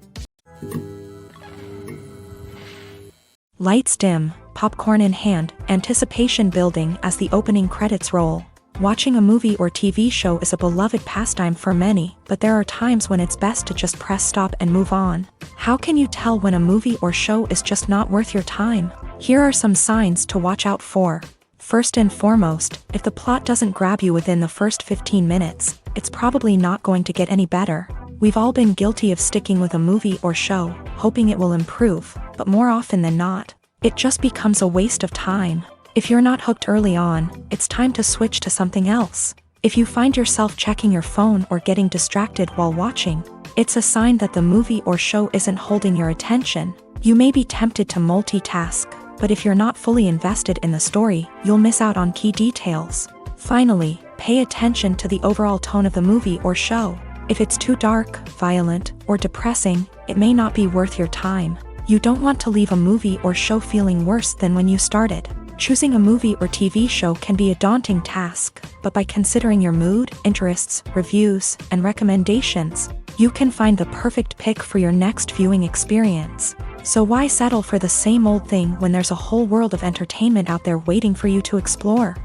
Lights dim, popcorn in hand, anticipation building as the opening credits roll. Watching a movie or TV show is a beloved pastime for many, but there are times when it's best to just press stop and move on. How can you tell when a movie or show is just not worth your time? Here are some signs to watch out for. First and foremost, if the plot doesn't grab you within the first 15 minutes, it's probably not going to get any better. We've all been guilty of sticking with a movie or show, hoping it will improve, but more often than not, it just becomes a waste of time. If you're not hooked early on, it's time to switch to something else. If you find yourself checking your phone or getting distracted while watching, it's a sign that the movie or show isn't holding your attention. You may be tempted to multitask, but if you're not fully invested in the story, you'll miss out on key details. Finally, pay attention to the overall tone of the movie or show. If it's too dark, violent, or depressing, it may not be worth your time. You don't want to leave a movie or show feeling worse than when you started. Choosing a movie or TV show can be a daunting task, but by considering your mood, interests, reviews, and recommendations, you can find the perfect pick for your next viewing experience. So why settle for the same old thing when there's a whole world of entertainment out there waiting for you to explore?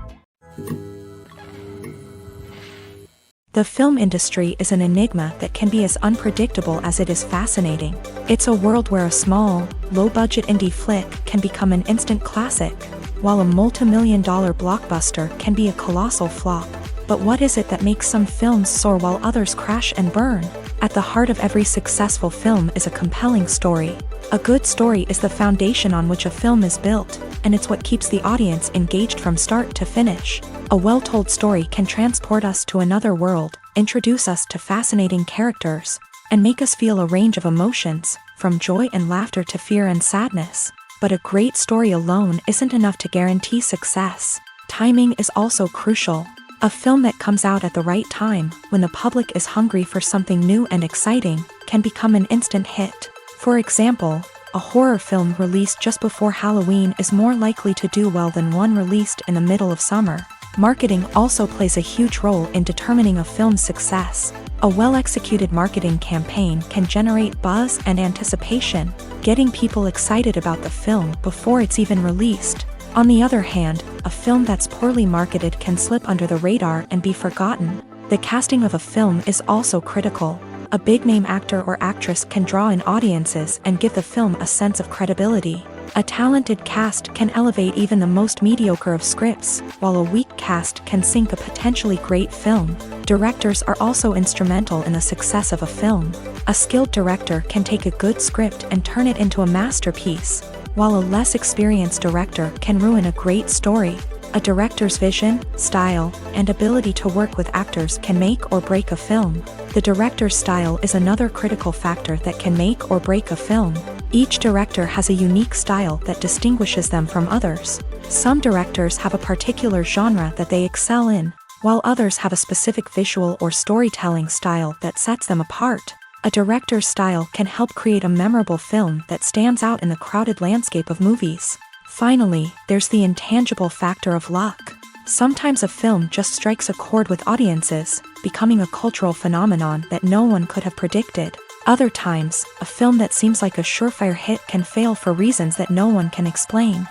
The film industry is an enigma that can be as unpredictable as it is fascinating. It's a world where a small, low-budget indie flick can become an instant classic, while a multi-million-dollar blockbuster can be a colossal flop. But what is it that makes some films soar while others crash and burn? At the heart of every successful film is a compelling story. A good story is the foundation on which a film is built, and it's what keeps the audience engaged from start to finish. A well-told story can transport us to another world, introduce us to fascinating characters, and make us feel a range of emotions, from joy and laughter to fear and sadness. But a great story alone isn't enough to guarantee success. Timing is also crucial. A film that comes out at the right time, when the public is hungry for something new and exciting, can become an instant hit. For example, a horror film released just before Halloween is more likely to do well than one released in the middle of summer. Marketing also plays a huge role in determining a film's success. A well-executed marketing campaign can generate buzz and anticipation, getting people excited about the film before it's even released. On the other hand, a film that's poorly marketed can slip under the radar and be forgotten. The casting of a film is also critical. A big-name actor or actress can draw in audiences and give the film a sense of credibility. A talented cast can elevate even the most mediocre of scripts, while a weak cast can sink a potentially great film. Directors are also instrumental in the success of a film. A skilled director can take a good script and turn it into a masterpiece, while a less experienced director can ruin a great story. A director's vision, style, and ability to work with actors can make or break a film. The director's style is another critical factor that can make or break a film. Each director has a unique style that distinguishes them from others. Some directors have a particular genre that they excel in, while others have a specific visual or storytelling style that sets them apart. A director's style can help create a memorable film that stands out in the crowded landscape of movies. Finally, there's the intangible factor of luck. Sometimes a film just strikes a chord with audiences, becoming a cultural phenomenon that no one could have predicted. Other times, a film that seems like a surefire hit can fail for reasons that no one can explain.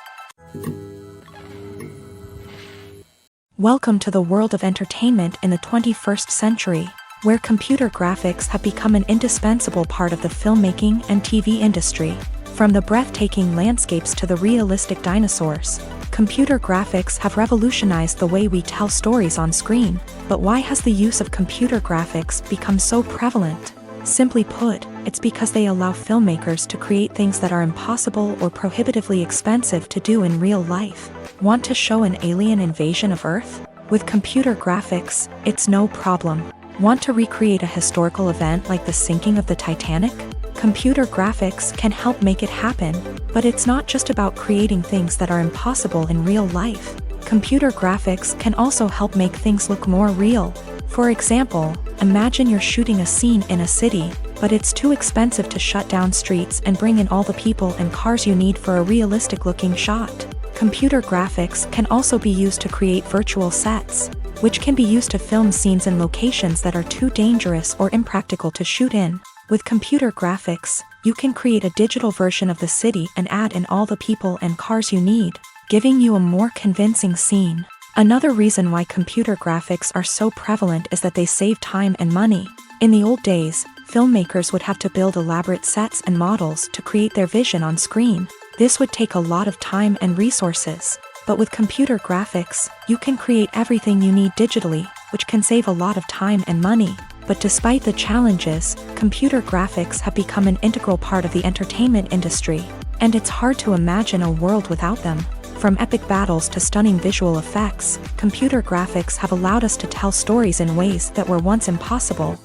Welcome to the world of entertainment in the 21st century, where computer graphics have become an indispensable part of the filmmaking and TV industry. From the breathtaking landscapes to the realistic dinosaurs, computer graphics have revolutionized the way we tell stories on screen. But why has the use of computer graphics become so prevalent? Simply put, it's because they allow filmmakers to create things that are impossible or prohibitively expensive to do in real life. Want to show an alien invasion of Earth? With computer graphics, it's no problem. Want to recreate a historical event like the sinking of the Titanic? Computer graphics can help make it happen, but it's not just about creating things that are impossible in real life. Computer graphics can also help make things look more real. For example, imagine you're shooting a scene in a city, but it's too expensive to shut down streets and bring in all the people and cars you need for a realistic-looking shot. Computer graphics can also be used to create virtual sets, which can be used to film scenes in locations that are too dangerous or impractical to shoot in. With computer graphics, you can create a digital version of the city and add in all the people and cars you need, giving you a more convincing scene. Another reason why computer graphics are so prevalent is that they save time and money. In the old days, filmmakers would have to build elaborate sets and models to create their vision on screen. This would take a lot of time and resources. But with computer graphics, you can create everything you need digitally, which can save a lot of time and money. But despite the challenges, computer graphics have become an integral part of the entertainment industry, and it's hard to imagine a world without them. From epic battles to stunning visual effects, computer graphics have allowed us to tell stories in ways that were once impossible.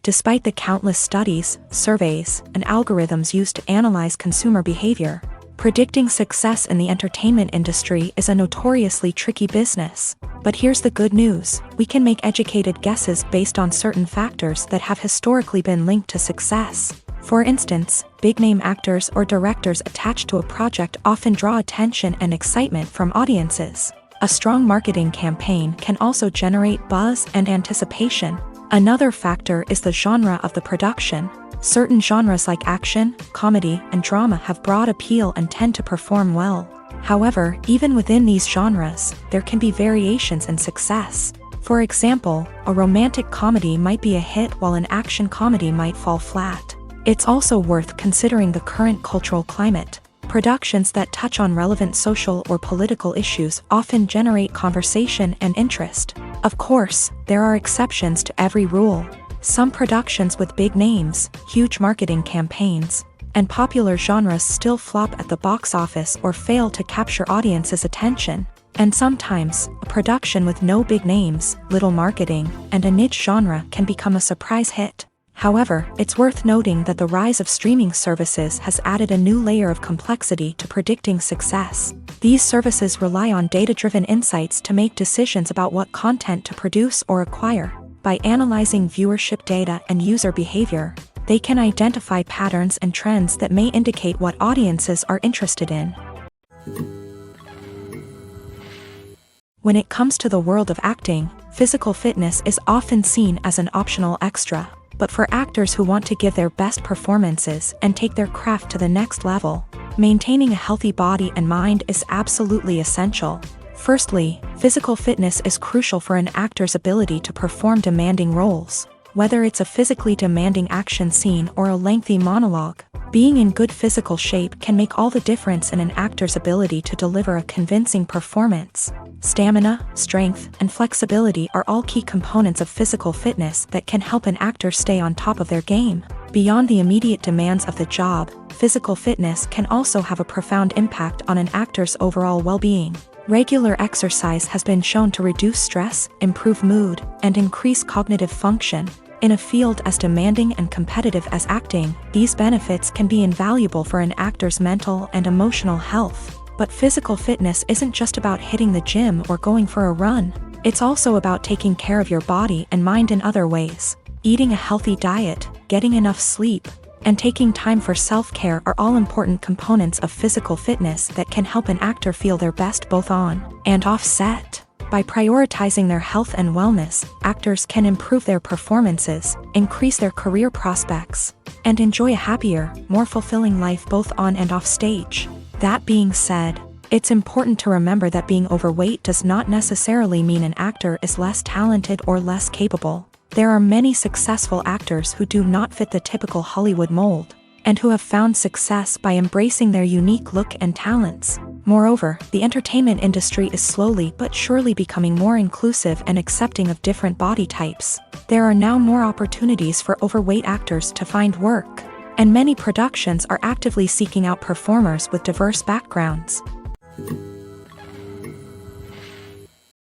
Despite the countless studies, surveys, and algorithms used to analyze consumer behavior, predicting success in the entertainment industry is a notoriously tricky business. But here's the good news: we can make educated guesses based on certain factors that have historically been linked to success. For instance, big-name actors or directors attached to a project often draw attention and excitement from audiences. A strong marketing campaign can also generate buzz and anticipation. Another factor is the genre of the production. Certain genres like action, comedy, and drama have broad appeal and tend to perform well. However, even within these genres, there can be variations in success. For example, a romantic comedy might be a hit while an action comedy might fall flat. It's also worth considering the current cultural climate. Productions that touch on relevant social or political issues often generate conversation and interest. Of course, there are exceptions to every rule. Some productions with big names, huge marketing campaigns, and popular genres still flop at the box office or fail to capture audiences' attention. And sometimes, a production with no big names, little marketing, and a niche genre can become a surprise hit. However, it's worth noting that the rise of streaming services has added a new layer of complexity to predicting success. These services rely on data-driven insights to make decisions about what content to produce or acquire. By analyzing viewership data and user behavior, they can identify patterns and trends that may indicate what audiences are interested in. When it comes to the world of acting, physical fitness is often seen as an optional extra. But for actors who want to give their best performances and take their craft to the next level, maintaining a healthy body and mind is absolutely essential. Firstly, physical fitness is crucial for an actor's ability to perform demanding roles. Whether it's a physically demanding action scene or a lengthy monologue, being in good physical shape can make all the difference in an actor's ability to deliver a convincing performance. Stamina, strength, and flexibility are all key components of physical fitness that can help an actor stay on top of their game. Beyond the immediate demands of the job, physical fitness can also have a profound impact on an actor's overall well-being. Regular exercise has been shown to reduce stress, improve mood, and increase cognitive function. In a field as demanding and competitive as acting, these benefits can be invaluable for an actor's mental and emotional health. But physical fitness isn't just about hitting the gym or going for a run. It's also about taking care of your body and mind in other ways. Eating a healthy diet, getting enough sleep, and taking time for self-care are all important components of physical fitness that can help an actor feel their best both on and off set. By prioritizing their health and wellness, actors can improve their performances, increase their career prospects, and enjoy a happier, more fulfilling life both on and off stage. That being said, it's important to remember that being overweight does not necessarily mean an actor is less talented or less capable. There are many successful actors who do not fit the typical Hollywood mold, and who have found success by embracing their unique look and talents. Moreover, the entertainment industry is slowly but surely becoming more inclusive and accepting of different body types. There are now more opportunities for overweight actors to find work, and many productions are actively seeking out performers with diverse backgrounds.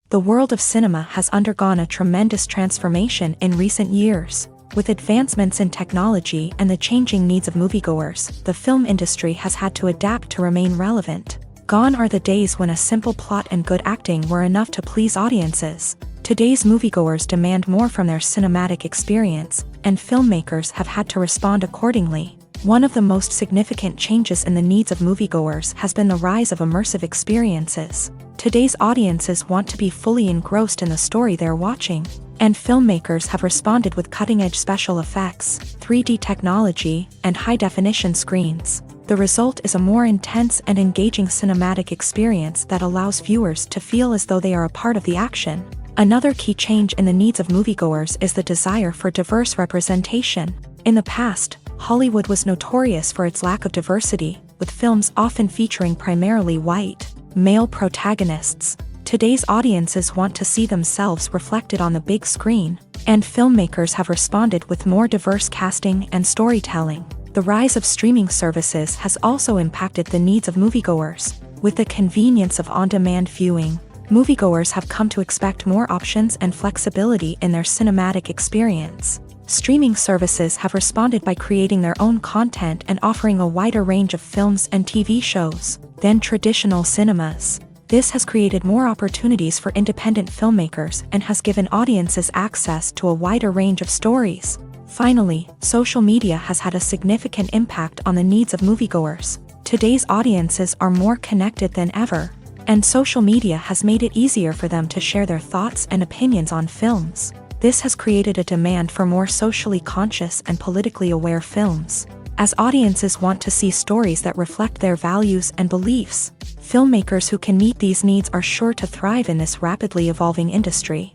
The world of cinema has undergone a tremendous transformation in recent years. With advancements in technology and the changing needs of moviegoers, the film industry has had to adapt to remain relevant. Gone are the days when a simple plot and good acting were enough to please audiences. Today's moviegoers demand more from their cinematic experience, and filmmakers have had to respond accordingly. One of the most significant changes in the needs of moviegoers has been the rise of immersive experiences. Today's audiences want to be fully engrossed in the story they're watching, and filmmakers have responded with cutting-edge special effects, 3D technology, and high-definition screens. The result is a more intense and engaging cinematic experience that allows viewers to feel as though they are a part of the action. Another key change in the needs of moviegoers is the desire for diverse representation. In the past, Hollywood was notorious for its lack of diversity, with films often featuring primarily white, male protagonists. Today's audiences want to see themselves reflected on the big screen, and filmmakers have responded with more diverse casting and storytelling. The rise of streaming services has also impacted the needs of moviegoers. With the convenience of on-demand viewing, moviegoers have come to expect more options and flexibility in their cinematic experience. Streaming services have responded by creating their own content and offering a wider range of films and TV shows than traditional cinemas. This has created more opportunities for independent filmmakers and has given audiences access to a wider range of stories. Finally, social media has had a significant impact on the needs of moviegoers. Today's audiences are more connected than ever, and social media has made it easier for them to share their thoughts and opinions on films. This has created a demand for more socially conscious and politically aware films. As audiences want to see stories that reflect their values and beliefs, filmmakers who can meet these needs are sure to thrive in this rapidly evolving industry.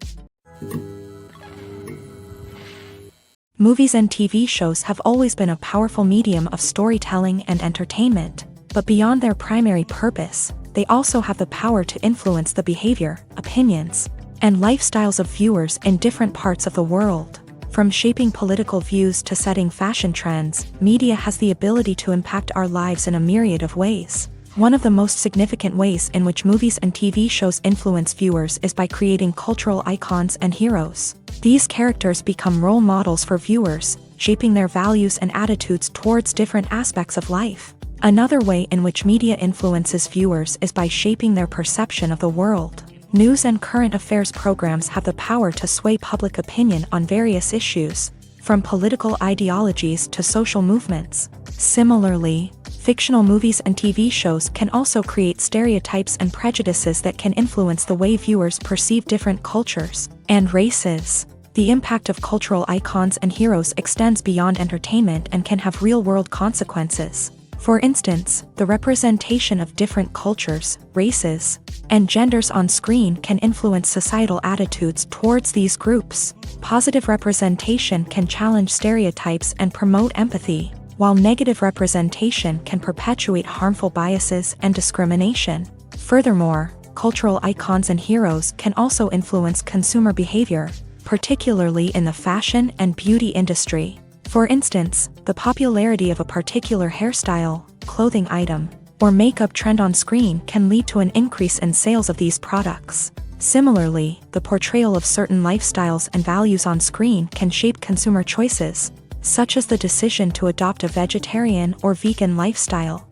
Movies and TV shows have always been a powerful medium of storytelling and entertainment, but beyond their primary purpose, they also have the power to influence the behavior, opinions, and lifestyles of viewers in different parts of the world. From shaping political views to setting fashion trends, media has the ability to impact our lives in a myriad of ways. One of the most significant ways in which movies and TV shows influence viewers is by creating cultural icons and heroes. These characters become role models for viewers, shaping their values and attitudes towards different aspects of life. Another way in which media influences viewers is by shaping their perception of the world. News and current affairs programs have the power to sway public opinion on various issues, from political ideologies to social movements. Similarly, fictional movies and TV shows can also create stereotypes and prejudices that can influence the way viewers perceive different cultures and races. The impact of cultural icons and heroes extends beyond entertainment and can have real-world consequences. For instance, the representation of different cultures, races, and genders on screen can influence societal attitudes towards these groups. Positive representation can challenge stereotypes and promote empathy, while negative representation can perpetuate harmful biases and discrimination. Furthermore, cultural icons and heroes can also influence consumer behavior, particularly in the fashion and beauty industry. For instance, the popularity of a particular hairstyle, clothing item, or makeup trend on screen can lead to an increase in sales of these products. Similarly, the portrayal of certain lifestyles and values on screen can shape consumer choices, such as the decision to adopt a vegetarian or vegan lifestyle.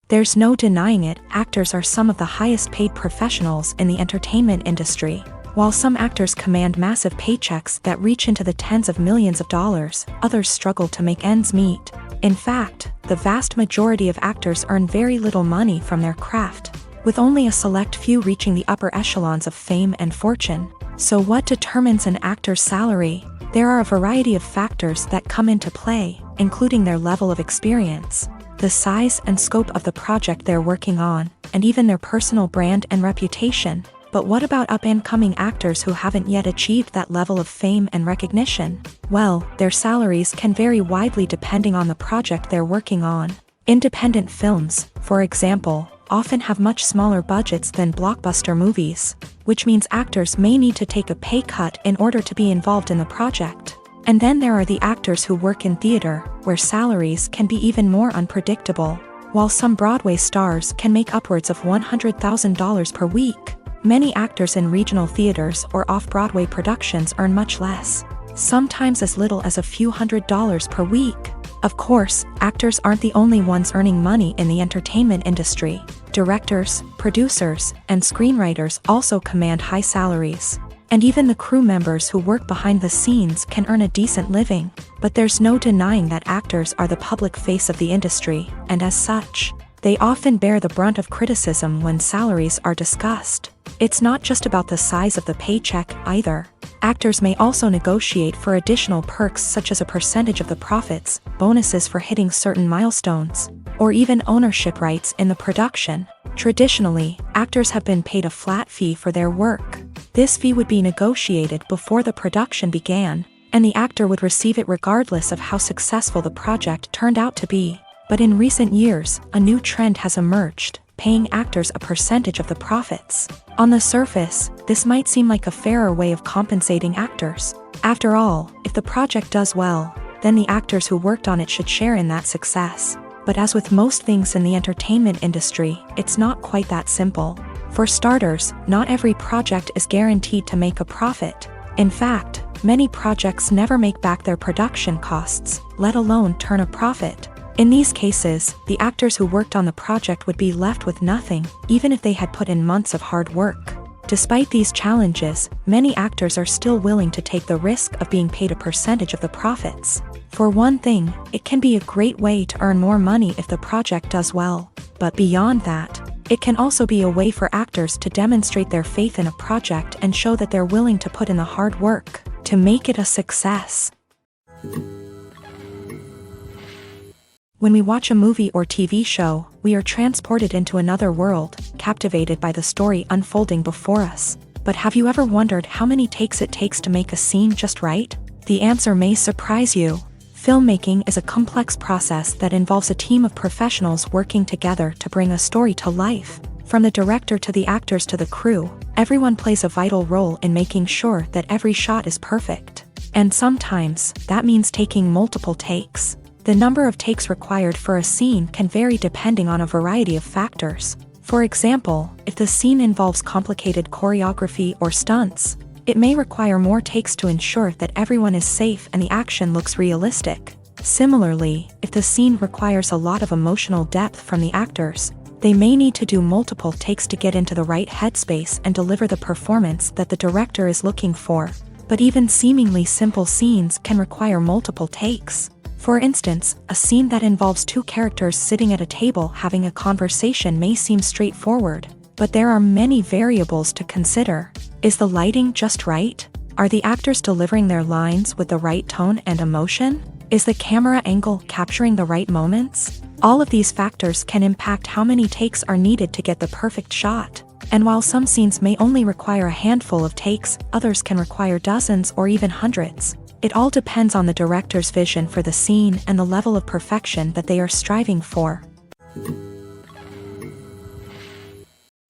There's no denying it, actors are some of the highest paid professionals in the entertainment industry. While some actors command massive paychecks that reach into the tens of millions of dollars, others struggle to make ends meet. In fact, the vast majority of actors earn very little money from their craft, with only a select few reaching the upper echelons of fame and fortune. So what determines an actor's salary? There are a variety of factors that come into play, including their level of experience, the size and scope of the project they're working on, and even their personal brand and reputation. But what about up-and-coming actors who haven't yet achieved that level of fame and recognition? Well, their salaries can vary widely depending on the project they're working on. Independent films, for example, often have much smaller budgets than blockbuster movies, which means actors may need to take a pay cut in order to be involved in the project. And then there are the actors who work in theater, where salaries can be even more unpredictable. While some Broadway stars can make upwards of $100,000 per week, many actors in regional theaters or off-Broadway productions earn much less, sometimes as little as a few $100s per week. Of course, actors aren't the only ones earning money in the entertainment industry. Directors, producers, and screenwriters also command high salaries. And even the crew members who work behind the scenes can earn a decent living. But there's no denying that actors are the public face of the industry, and as such, they often bear the brunt of criticism when salaries are discussed. It's not just about the size of the paycheck, either. Actors may also negotiate for additional perks such as a percentage of the profits, bonuses for hitting certain milestones, or even ownership rights in the production. Traditionally, actors have been paid a flat fee for their work. This fee would be negotiated before the production began, and the actor would receive it regardless of how successful the project turned out to be. But in recent years, a new trend has emerged, paying actors a percentage of the profits. On the surface, this might seem like a fairer way of compensating actors. After all, if the project does well, then the actors who worked on it should share in that success. But as with most things in the entertainment industry, it's not quite that simple. For starters, not every project is guaranteed to make a profit. In fact, many projects never make back their production costs, let alone turn a profit. In these cases, the actors who worked on the project would be left with nothing, even if they had put in months of hard work. Despite these challenges, many actors are still willing to take the risk of being paid a percentage of the profits. For one thing, it can be a great way to earn more money if the project does well. But beyond that, it can also be a way for actors to demonstrate their faith in a project and show that they're willing to put in the hard work to make it a success. When we watch a movie or TV show, we are transported into another world, captivated by the story unfolding before us. But have you ever wondered how many takes it takes to make a scene just right? The answer may surprise you. Filmmaking is a complex process that involves a team of professionals working together to bring a story to life. From the director to the actors to the crew, everyone plays a vital role in making sure that every shot is perfect. And sometimes, that means taking multiple takes. The number of takes required for a scene can vary depending on a variety of factors. For example, if the scene involves complicated choreography or stunts, it may require more takes to ensure that everyone is safe and the action looks realistic. Similarly, if the scene requires a lot of emotional depth from the actors, they may need to do multiple takes to get into the right headspace and deliver the performance that the director is looking for. But even seemingly simple scenes can require multiple takes. For instance, a scene that involves two characters sitting at a table having a conversation may seem straightforward, but there are many variables to consider. Is the lighting just right? Are the actors delivering their lines with the right tone and emotion? Is the camera angle capturing the right moments? All of these factors can impact how many takes are needed to get the perfect shot. And while some scenes may only require a handful of takes, others can require dozens or even hundreds. It all depends on the director's vision for the scene and the level of perfection that they are striving for.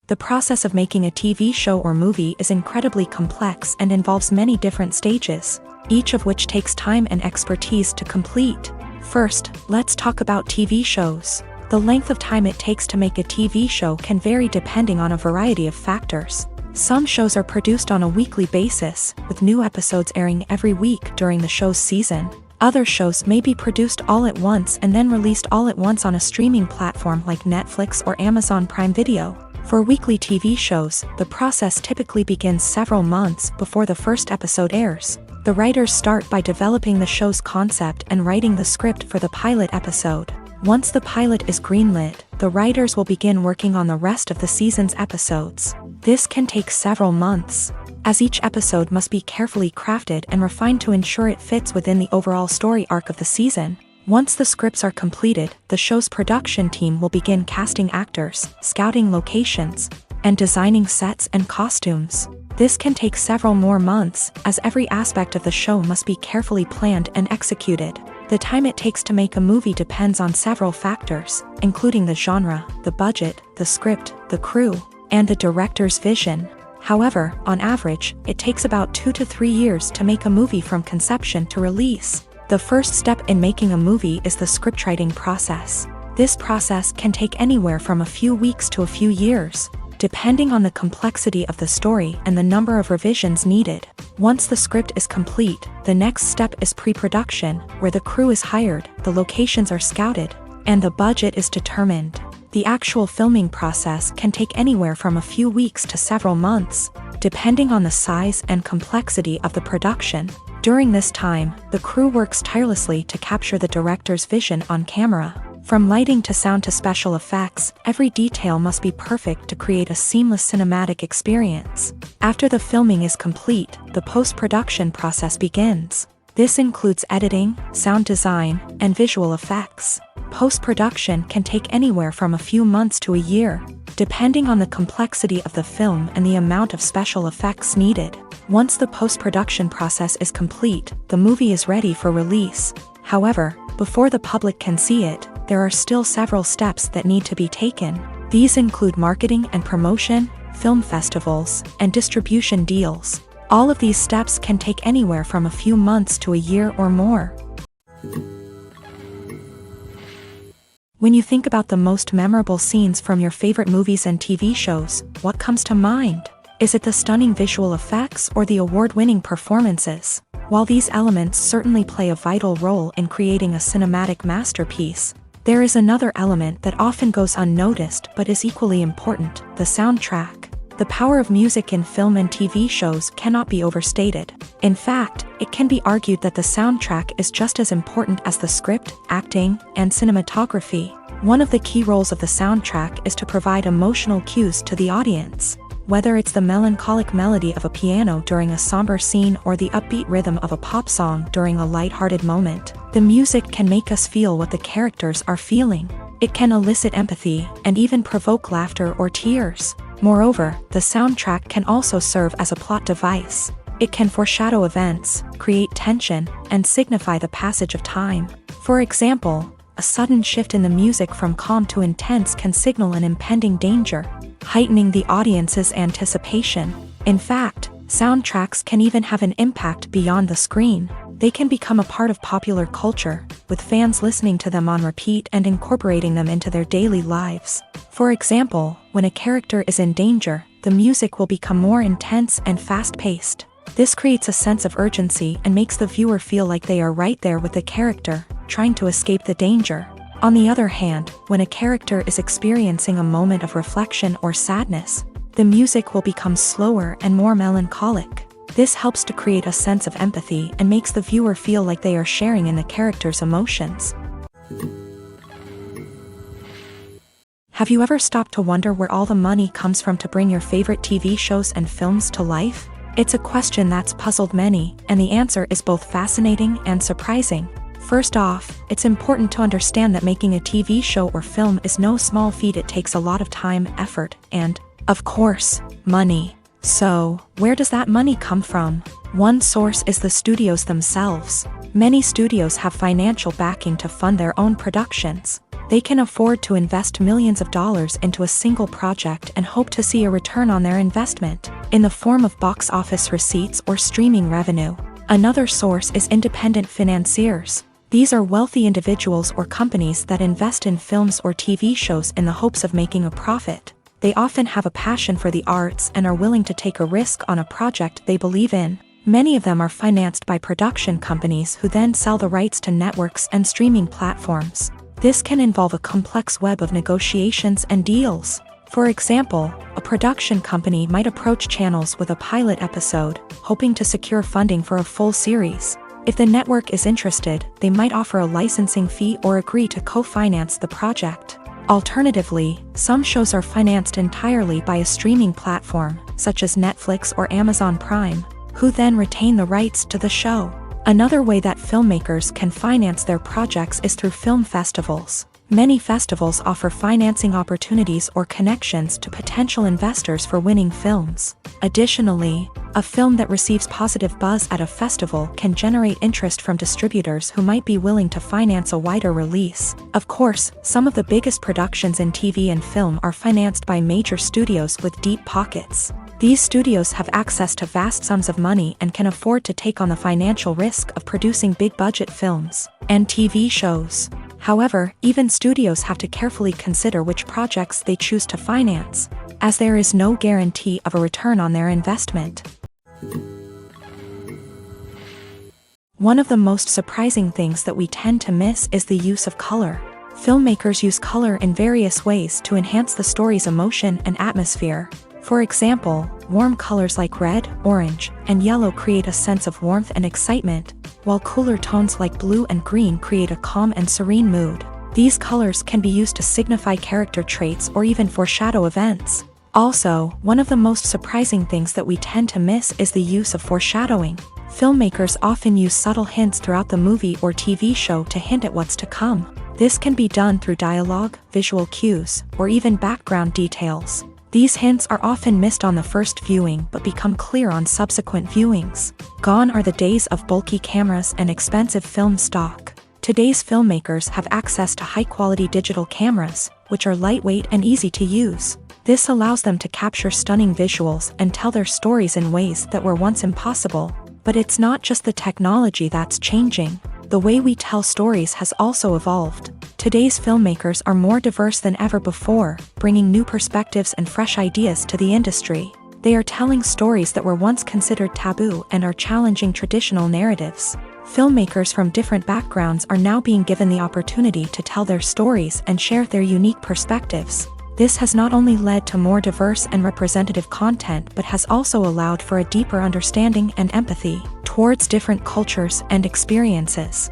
The process of making a TV show or movie is incredibly complex and involves many different stages, each of which takes time and expertise to complete. First, let's talk about TV shows. The length of time it takes to make a TV show can vary depending on a variety of factors. Some shows are produced on a weekly basis, with new episodes airing every week during the show's season. Other shows may be produced all at once and then released all at once on a streaming platform like Netflix or Amazon Prime Video. For weekly TV shows, the process typically begins several months before the first episode airs. The writers start by developing the show's concept and writing the script for the pilot episode. Once the pilot is greenlit, the writers will begin working on the rest of the season's episodes. This can take several months, as each episode must be carefully crafted and refined to ensure it fits within the overall story arc of the season. Once the scripts are completed, the show's production team will begin casting actors, scouting locations, and designing sets and costumes. This can take several more months, as every aspect of the show must be carefully planned and executed. The time it takes to make a movie depends on several factors, including the genre, the budget, the script, the crew, and the director's vision. However, on average, it takes about 2 to 3 years to make a movie from conception to release. The first step in making a movie is the scriptwriting process. This process can take anywhere from a few weeks to a few years, depending on the complexity of the story and the number of revisions needed. Once the script is complete, the next step is pre-production, where the crew is hired, the locations are scouted, and the budget is determined. The actual filming process can take anywhere from a few weeks to several months, depending on the size and complexity of the production. During this time, the crew works tirelessly to capture the director's vision on camera. From lighting to sound to special effects, every detail must be perfect to create a seamless cinematic experience. After the filming is complete, the post-production process begins. This includes editing, sound design, and visual effects. Post-production can take anywhere from a few months to a year, depending on the complexity of the film and the amount of special effects needed. Once the post-production process is complete, the movie is ready for release. However, before the public can see it, there are still several steps that need to be taken. These include marketing and promotion, film festivals, and distribution deals. All of these steps can take anywhere from a few months to a year or more. When you think about the most memorable scenes from your favorite movies and TV shows, what comes to mind? Is it the stunning visual effects or the award-winning performances? While these elements certainly play a vital role in creating a cinematic masterpiece, there is another element that often goes unnoticed but is equally important: the soundtrack. The power of music in film and TV shows cannot be overstated. In fact, it can be argued that the soundtrack is just as important as the script, acting, and cinematography. One of the key roles of the soundtrack is to provide emotional cues to the audience. Whether it's the melancholic melody of a piano during a somber scene or the upbeat rhythm of a pop song during a lighthearted moment, the music can make us feel what the characters are feeling. It can elicit empathy and even provoke laughter or tears. Moreover, the soundtrack can also serve as a plot device. It can foreshadow events, create tension, and signify the passage of time. For example, a sudden shift in the music from calm to intense can signal an impending danger, heightening the audience's anticipation. In fact, soundtracks can even have an impact beyond the screen. They can become a part of popular culture, with fans listening to them on repeat and incorporating them into their daily lives. For example, when a character is in danger, the music will become more intense and fast-paced. This creates a sense of urgency and makes the viewer feel like they are right there with the character, trying to escape the danger. On the other hand, when a character is experiencing a moment of reflection or sadness, the music will become slower and more melancholic. This helps to create a sense of empathy and makes the viewer feel like they are sharing in the character's emotions. Have you ever stopped to wonder where all the money comes from to bring your favorite TV shows and films to life? It's a question that's puzzled many, and the answer is both fascinating and surprising. First off, it's important to understand that making a TV show or film is no small feat. It takes a lot of time, effort, and, of course, money. So, where does that money come from? One source is the studios themselves. Many studios have financial backing to fund their own productions. They can afford to invest millions of dollars into a single project and hope to see a return on their investment, in the form of box office receipts or streaming revenue. Another source is independent financiers. These are wealthy individuals or companies that invest in films or TV shows in the hopes of making a profit. They often have a passion for the arts and are willing to take a risk on a project they believe in. Many of them are financed by production companies who then sell the rights to networks and streaming platforms. This can involve a complex web of negotiations and deals. For example, a production company might approach channels with a pilot episode, hoping to secure funding for a full series. If the network is interested, they might offer a licensing fee or agree to co-finance the project. Alternatively, some shows are financed entirely by a streaming platform, such as Netflix or Amazon Prime, who then retain the rights to the show. Another way that filmmakers can finance their projects is through film festivals. Many festivals offer financing opportunities or connections to potential investors for winning films. Additionally, a film that receives positive buzz at a festival can generate interest from distributors who might be willing to finance a wider release. Of course, some of the biggest productions in TV and film are financed by major studios with deep pockets. These studios have access to vast sums of money and can afford to take on the financial risk of producing big-budget films and TV shows. However, even studios have to carefully consider which projects they choose to finance, as there is no guarantee of a return on their investment. One of the most surprising things that we tend to miss is the use of color. Filmmakers use color in various ways to enhance the story's emotion and atmosphere. For example, warm colors like red, orange, and yellow create a sense of warmth and excitement, while cooler tones like blue and green create a calm and serene mood. These colors can be used to signify character traits or even foreshadow events. Also, one of the most surprising things that we tend to miss is the use of foreshadowing. Filmmakers often use subtle hints throughout the movie or TV show to hint at what's to come. This can be done through dialogue, visual cues, or even background details. These hints are often missed on the first viewing but become clear on subsequent viewings. Gone are the days of bulky cameras and expensive film stock. Today's filmmakers have access to high-quality digital cameras, which are lightweight and easy to use. This allows them to capture stunning visuals and tell their stories in ways that were once impossible. But it's not just the technology that's changing. The way we tell stories has also evolved. Today's filmmakers are more diverse than ever before, bringing new perspectives and fresh ideas to the industry. They are telling stories that were once considered taboo and are challenging traditional narratives. Filmmakers from different backgrounds are now being given the opportunity to tell their stories and share their unique perspectives. This has not only led to more diverse and representative content but has also allowed for a deeper understanding and empathy towards different cultures and experiences.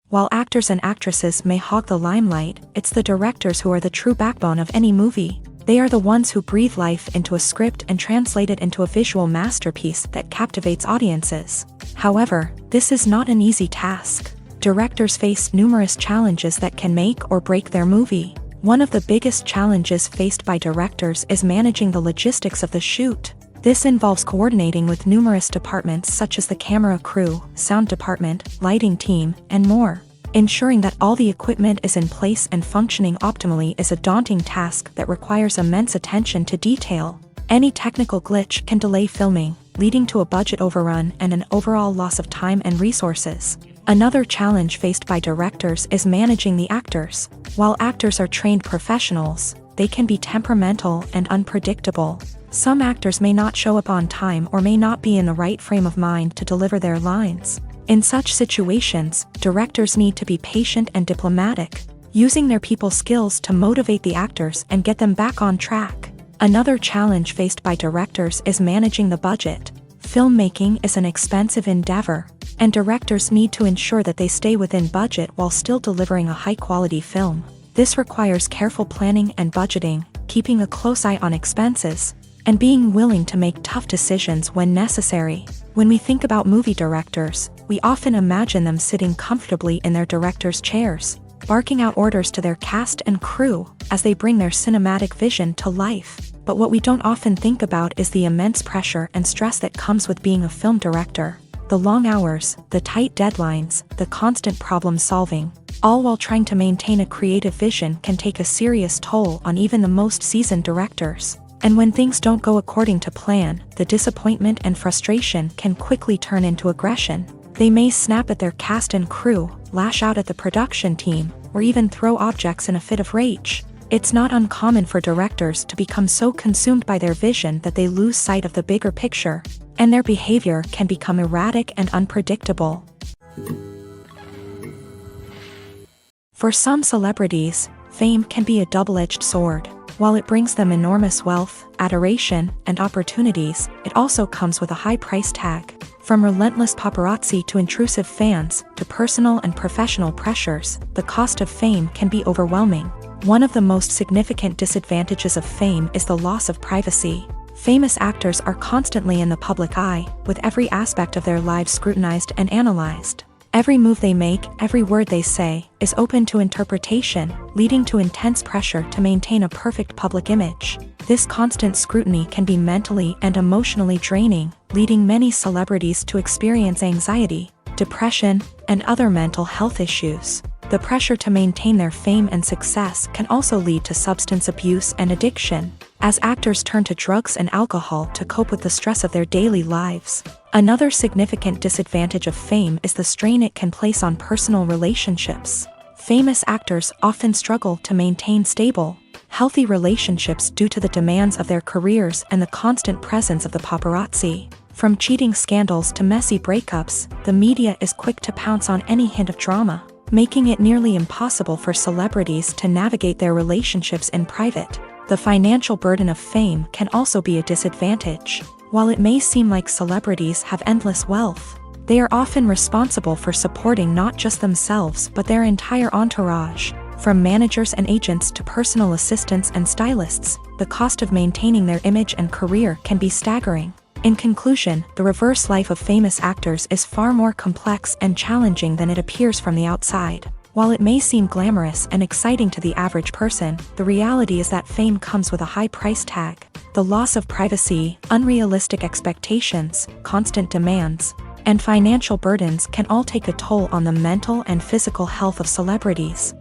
While actors and actresses may hog the limelight, it's the directors who are the true backbone of any movie. They are the ones who breathe life into a script and translate it into a visual masterpiece that captivates audiences. However, this is not an easy task. Directors face numerous challenges that can make or break their movie. One of the biggest challenges faced by directors is managing the logistics of the shoot. This involves coordinating with numerous departments such as the camera crew, sound department, lighting team, and more. Ensuring that all the equipment is in place and functioning optimally is a daunting task that requires immense attention to detail. Any technical glitch can delay filming, leading to a budget overrun and an overall loss of time and resources. Another challenge faced by directors is managing the actors. While actors are trained professionals, they can be temperamental and unpredictable. Some actors may not show up on time or may not be in the right frame of mind to deliver their lines. In such situations, directors need to be patient and diplomatic, using their people skills to motivate the actors and get them back on track. Another challenge faced by directors is managing the budget. Filmmaking is an expensive endeavor, and directors need to ensure that they stay within budget while still delivering a high-quality film. This requires careful planning and budgeting, keeping a close eye on expenses, and being willing to make tough decisions when necessary. When we think about movie directors, we often imagine them sitting comfortably in their director's chairs, barking out orders to their cast and crew as they bring their cinematic vision to life. But what we don't often think about is the immense pressure and stress that comes with being a film director. The long hours, the tight deadlines, the constant problem solving, all while trying to maintain a creative vision can take a serious toll on even the most seasoned directors. And when things don't go according to plan, the disappointment and frustration can quickly turn into aggression. They may snap at their cast and crew, lash out at the production team, or even throw objects in a fit of rage. It's not uncommon for directors to become so consumed by their vision that they lose sight of the bigger picture, and their behavior can become erratic and unpredictable. For some celebrities, fame can be a double-edged sword. While it brings them enormous wealth, adoration, and opportunities, it also comes with a high price tag. From relentless paparazzi to intrusive fans, to personal and professional pressures, the cost of fame can be overwhelming. One of the most significant disadvantages of fame is the loss of privacy. Famous actors are constantly in the public eye, with every aspect of their lives scrutinized and analyzed. Every move they make, every word they say, is open to interpretation, leading to intense pressure to maintain a perfect public image. This constant scrutiny can be mentally and emotionally draining, leading many celebrities to experience anxiety, depression, and other mental health issues. The pressure to maintain their fame and success can also lead to substance abuse and addiction, as actors turn to drugs and alcohol to cope with the stress of their daily lives. Another significant disadvantage of fame is the strain it can place on personal relationships. Famous actors often struggle to maintain stable, healthy relationships due to the demands of their careers and the constant presence of the paparazzi. From cheating scandals to messy breakups, the media is quick to pounce on any hint of drama, making it nearly impossible for celebrities to navigate their relationships in private. The financial burden of fame can also be a disadvantage. While it may seem like celebrities have endless wealth, they are often responsible for supporting not just themselves but their entire entourage. From managers and agents to personal assistants and stylists, the cost of maintaining their image and career can be staggering. In conclusion, the reverse life of famous actors is far more complex and challenging than it appears from the outside. While it may seem glamorous and exciting to the average person, the reality is that fame comes with a high price tag. The loss of privacy, unrealistic expectations, constant demands, and financial burdens can all take a toll on the mental and physical health of celebrities.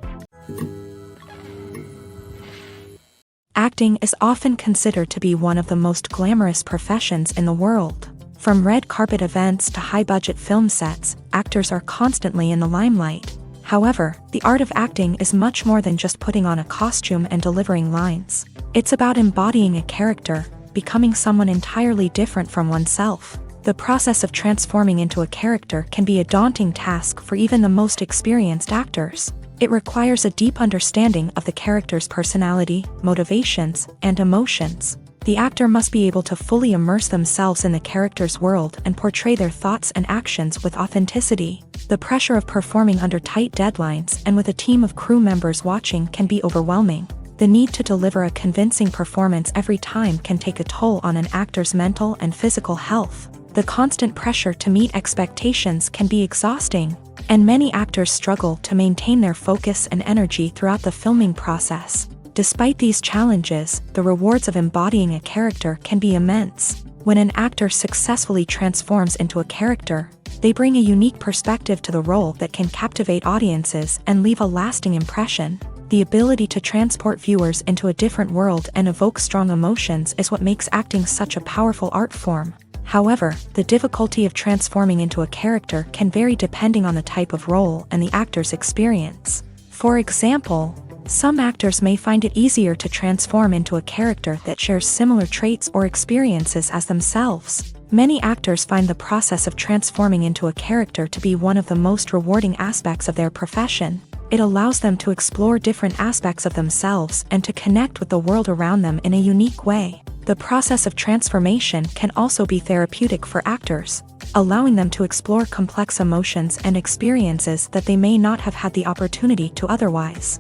Acting is often considered to be one of the most glamorous professions in the world. From red carpet events to high-budget film sets, actors are constantly in the limelight. However, the art of acting is much more than just putting on a costume and delivering lines. It's about embodying a character, becoming someone entirely different from oneself. The process of transforming into a character can be a daunting task for even the most experienced actors. It requires a deep understanding of the character's personality, motivations, and emotions. The actor must be able to fully immerse themselves in the character's world and portray their thoughts and actions with authenticity. The pressure of performing under tight deadlines and with a team of crew members watching can be overwhelming. The need to deliver a convincing performance every time can take a toll on an actor's mental and physical health. The constant pressure to meet expectations can be exhausting, and many actors struggle to maintain their focus and energy throughout the filming process. Despite these challenges, the rewards of embodying a character can be immense. When an actor successfully transforms into a character, they bring a unique perspective to the role that can captivate audiences and leave a lasting impression. The ability to transport viewers into a different world and evoke strong emotions is what makes acting such a powerful art form. However, the difficulty of transforming into a character can vary depending on the type of role and the actor's experience. For example, some actors may find it easier to transform into a character that shares similar traits or experiences as themselves. Many actors find the process of transforming into a character to be one of the most rewarding aspects of their profession. It allows them to explore different aspects of themselves and to connect with the world around them in a unique way. The process of transformation can also be therapeutic for actors, allowing them to explore complex emotions and experiences that they may not have had the opportunity to otherwise.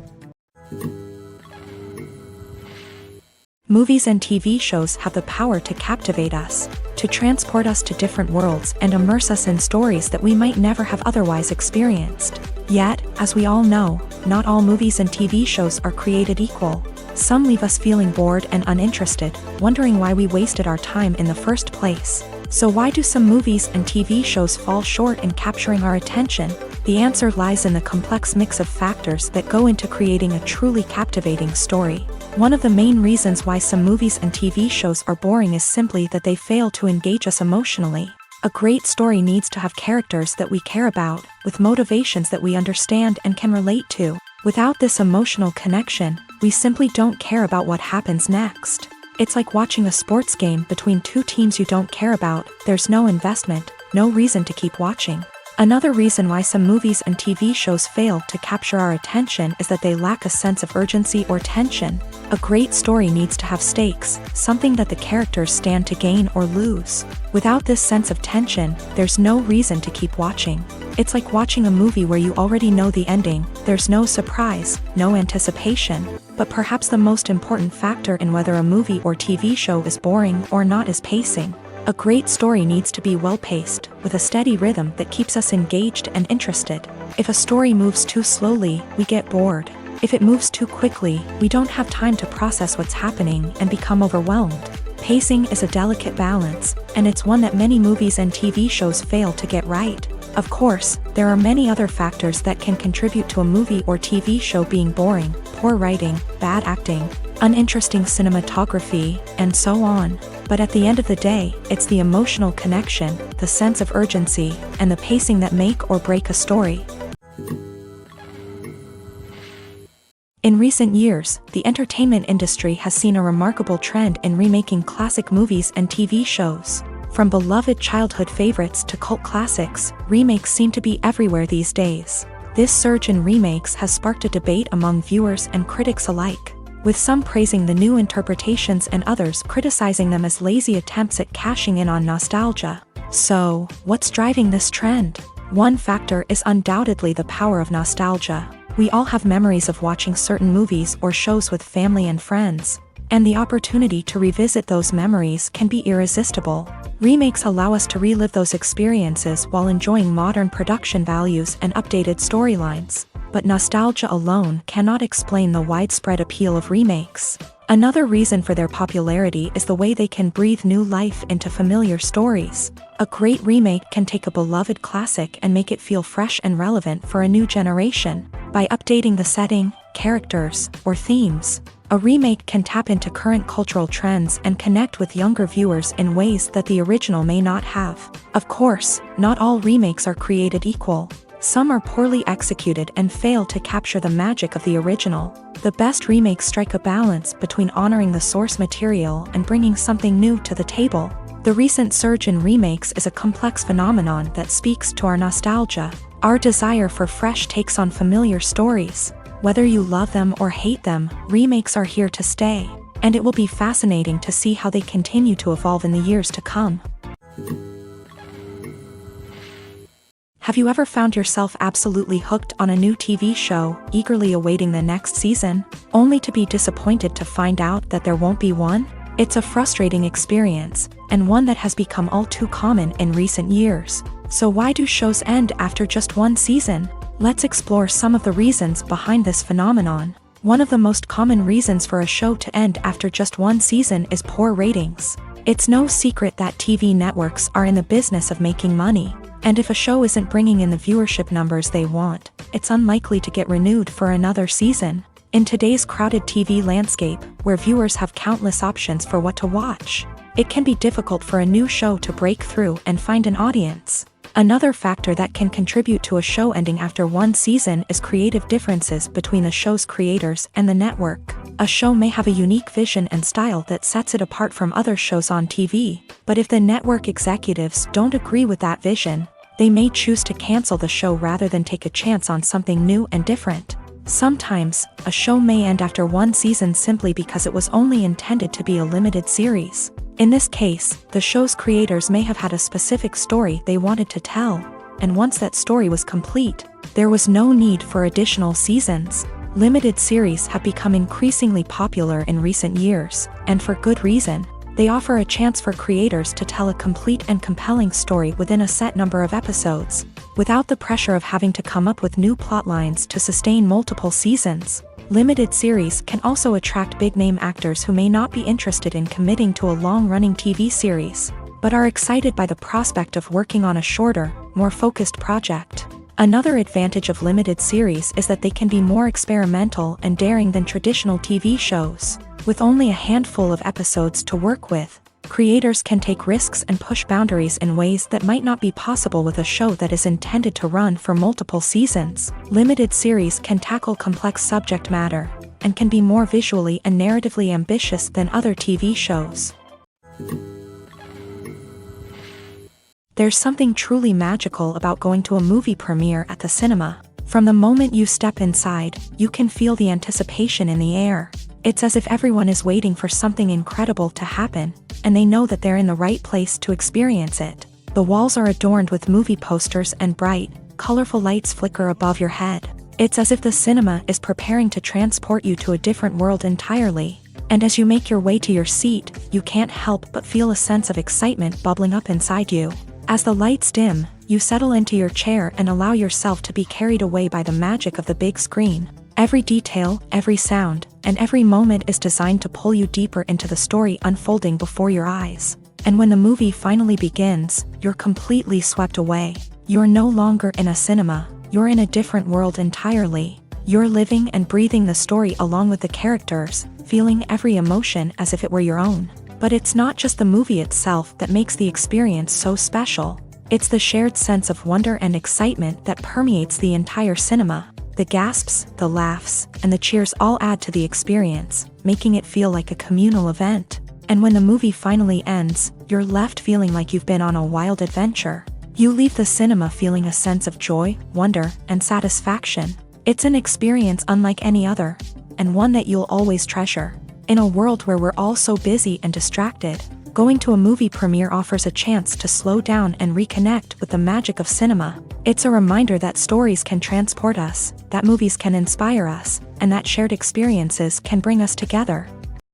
Movies and TV shows have the power to captivate us, to transport us to different worlds and immerse us in stories that we might never have otherwise experienced. Yet, as we all know, not all movies and TV shows are created equal. Some leave us feeling bored and uninterested, wondering why we wasted our time in the first place. So why do some movies and TV shows fall short in capturing our attention? The answer lies in the complex mix of factors that go into creating a truly captivating story. One of the main reasons why some movies and TV shows are boring is simply that they fail to engage us emotionally. A great story needs to have characters that we care about, with motivations that we understand and can relate to. Without this emotional connection, we simply don't care about what happens next. It's like watching a sports game between two teams you don't care about. There's no investment, no reason to keep watching. Another reason why some movies and TV shows fail to capture our attention is that they lack a sense of urgency or tension. A great story needs to have stakes, something that the characters stand to gain or lose. Without this sense of tension, there's no reason to keep watching. It's like watching a movie where you already know the ending. There's no surprise, no anticipation. But perhaps the most important factor in whether a movie or TV show is boring or not is pacing. A great story needs to be well-paced, with a steady rhythm that keeps us engaged and interested. If a story moves too slowly, we get bored. If it moves too quickly, we don't have time to process what's happening and become overwhelmed. Pacing is a delicate balance, and it's one that many movies and TV shows fail to get right. Of course, there are many other factors that can contribute to a movie or TV show being boring: poor writing, bad acting, uninteresting cinematography, and so on. But at the end of the day, it's the emotional connection, the sense of urgency, and the pacing that make or break a story. In recent years, the entertainment industry has seen a remarkable trend in remaking classic movies and TV shows. From beloved childhood favorites to cult classics, remakes seem to be everywhere these days. This surge in remakes has sparked a debate among viewers and critics alike, with some praising the new interpretations and others criticizing them as lazy attempts at cashing in on nostalgia. So, what's driving this trend? One factor is undoubtedly the power of nostalgia. We all have memories of watching certain movies or shows with family and friends, and the opportunity to revisit those memories can be irresistible. Remakes allow us to relive those experiences while enjoying modern production values and updated storylines. But nostalgia alone cannot explain the widespread appeal of remakes. Another reason for their popularity is the way they can breathe new life into familiar stories. A great remake can take a beloved classic and make it feel fresh and relevant for a new generation. By updating the setting, characters, or themes, a remake can tap into current cultural trends and connect with younger viewers in ways that the original may not have. Of course, not all remakes are created equal. Some are poorly executed and fail to capture the magic of the original. The best remakes strike a balance between honoring the source material and bringing something new to the table. The recent surge in remakes is a complex phenomenon that speaks to our nostalgia. Our desire for fresh takes on familiar stories. Whether you love them or hate them, remakes are here to stay, and it will be fascinating to see how they continue to evolve in the years to come. Have you ever found yourself absolutely hooked on a new TV show, eagerly awaiting the next season, only to be disappointed to find out that there won't be one? It's a frustrating experience, and one that has become all too common in recent years. So why do shows end after just one season? Let's explore some of the reasons behind this phenomenon. One of the most common reasons for a show to end after just one season is poor ratings. It's no secret that TV networks are in the business of making money. And if a show isn't bringing in the viewership numbers they want, it's unlikely to get renewed for another season. In today's crowded TV landscape, where viewers have countless options for what to watch, it can be difficult for a new show to break through and find an audience. Another factor that can contribute to a show ending after one season is creative differences between the show's creators and the network. A show may have a unique vision and style that sets it apart from other shows on TV, but if the network executives don't agree with that vision, they may choose to cancel the show rather than take a chance on something new and different. Sometimes, a show may end after one season simply because it was only intended to be a limited series. In this case, the show's creators may have had a specific story they wanted to tell, and once that story was complete, there was no need for additional seasons. Limited series have become increasingly popular in recent years, and for good reason. They offer a chance for creators to tell a complete and compelling story within a set number of episodes, without the pressure of having to come up with new plotlines to sustain multiple seasons. Limited series can also attract big-name actors who may not be interested in committing to a long-running TV series, but are excited by the prospect of working on a shorter, more focused project. Another advantage of limited series is that they can be more experimental and daring than traditional TV shows. With only a handful of episodes to work with, creators can take risks and push boundaries in ways that might not be possible with a show that is intended to run for multiple seasons. Limited series can tackle complex subject matter, and can be more visually and narratively ambitious than other TV shows. There's something truly magical about going to a movie premiere at the cinema. From the moment you step inside, you can feel the anticipation in the air. It's as if everyone is waiting for something incredible to happen, and they know that they're in the right place to experience it. The walls are adorned with movie posters and bright, colorful lights flicker above your head. It's as if the cinema is preparing to transport you to a different world entirely. And as you make your way to your seat, you can't help but feel a sense of excitement bubbling up inside you. As the lights dim, you settle into your chair and allow yourself to be carried away by the magic of the big screen. Every detail, every sound, and every moment is designed to pull you deeper into the story unfolding before your eyes. And when the movie finally begins, you're completely swept away. You're no longer in a cinema, you're in a different world entirely. You're living and breathing the story along with the characters, feeling every emotion as if it were your own. But it's not just the movie itself that makes the experience so special. It's the shared sense of wonder and excitement that permeates the entire cinema. The gasps, the laughs, and the cheers all add to the experience, making it feel like a communal event. And when the movie finally ends, you're left feeling like you've been on a wild adventure. You leave the cinema feeling a sense of joy, wonder, and satisfaction. It's an experience unlike any other, and one that you'll always treasure. In a world where we're all so busy and distracted, going to a movie premiere offers a chance to slow down and reconnect with the magic of cinema. It's a reminder that stories can transport us, that movies can inspire us, and that shared experiences can bring us together.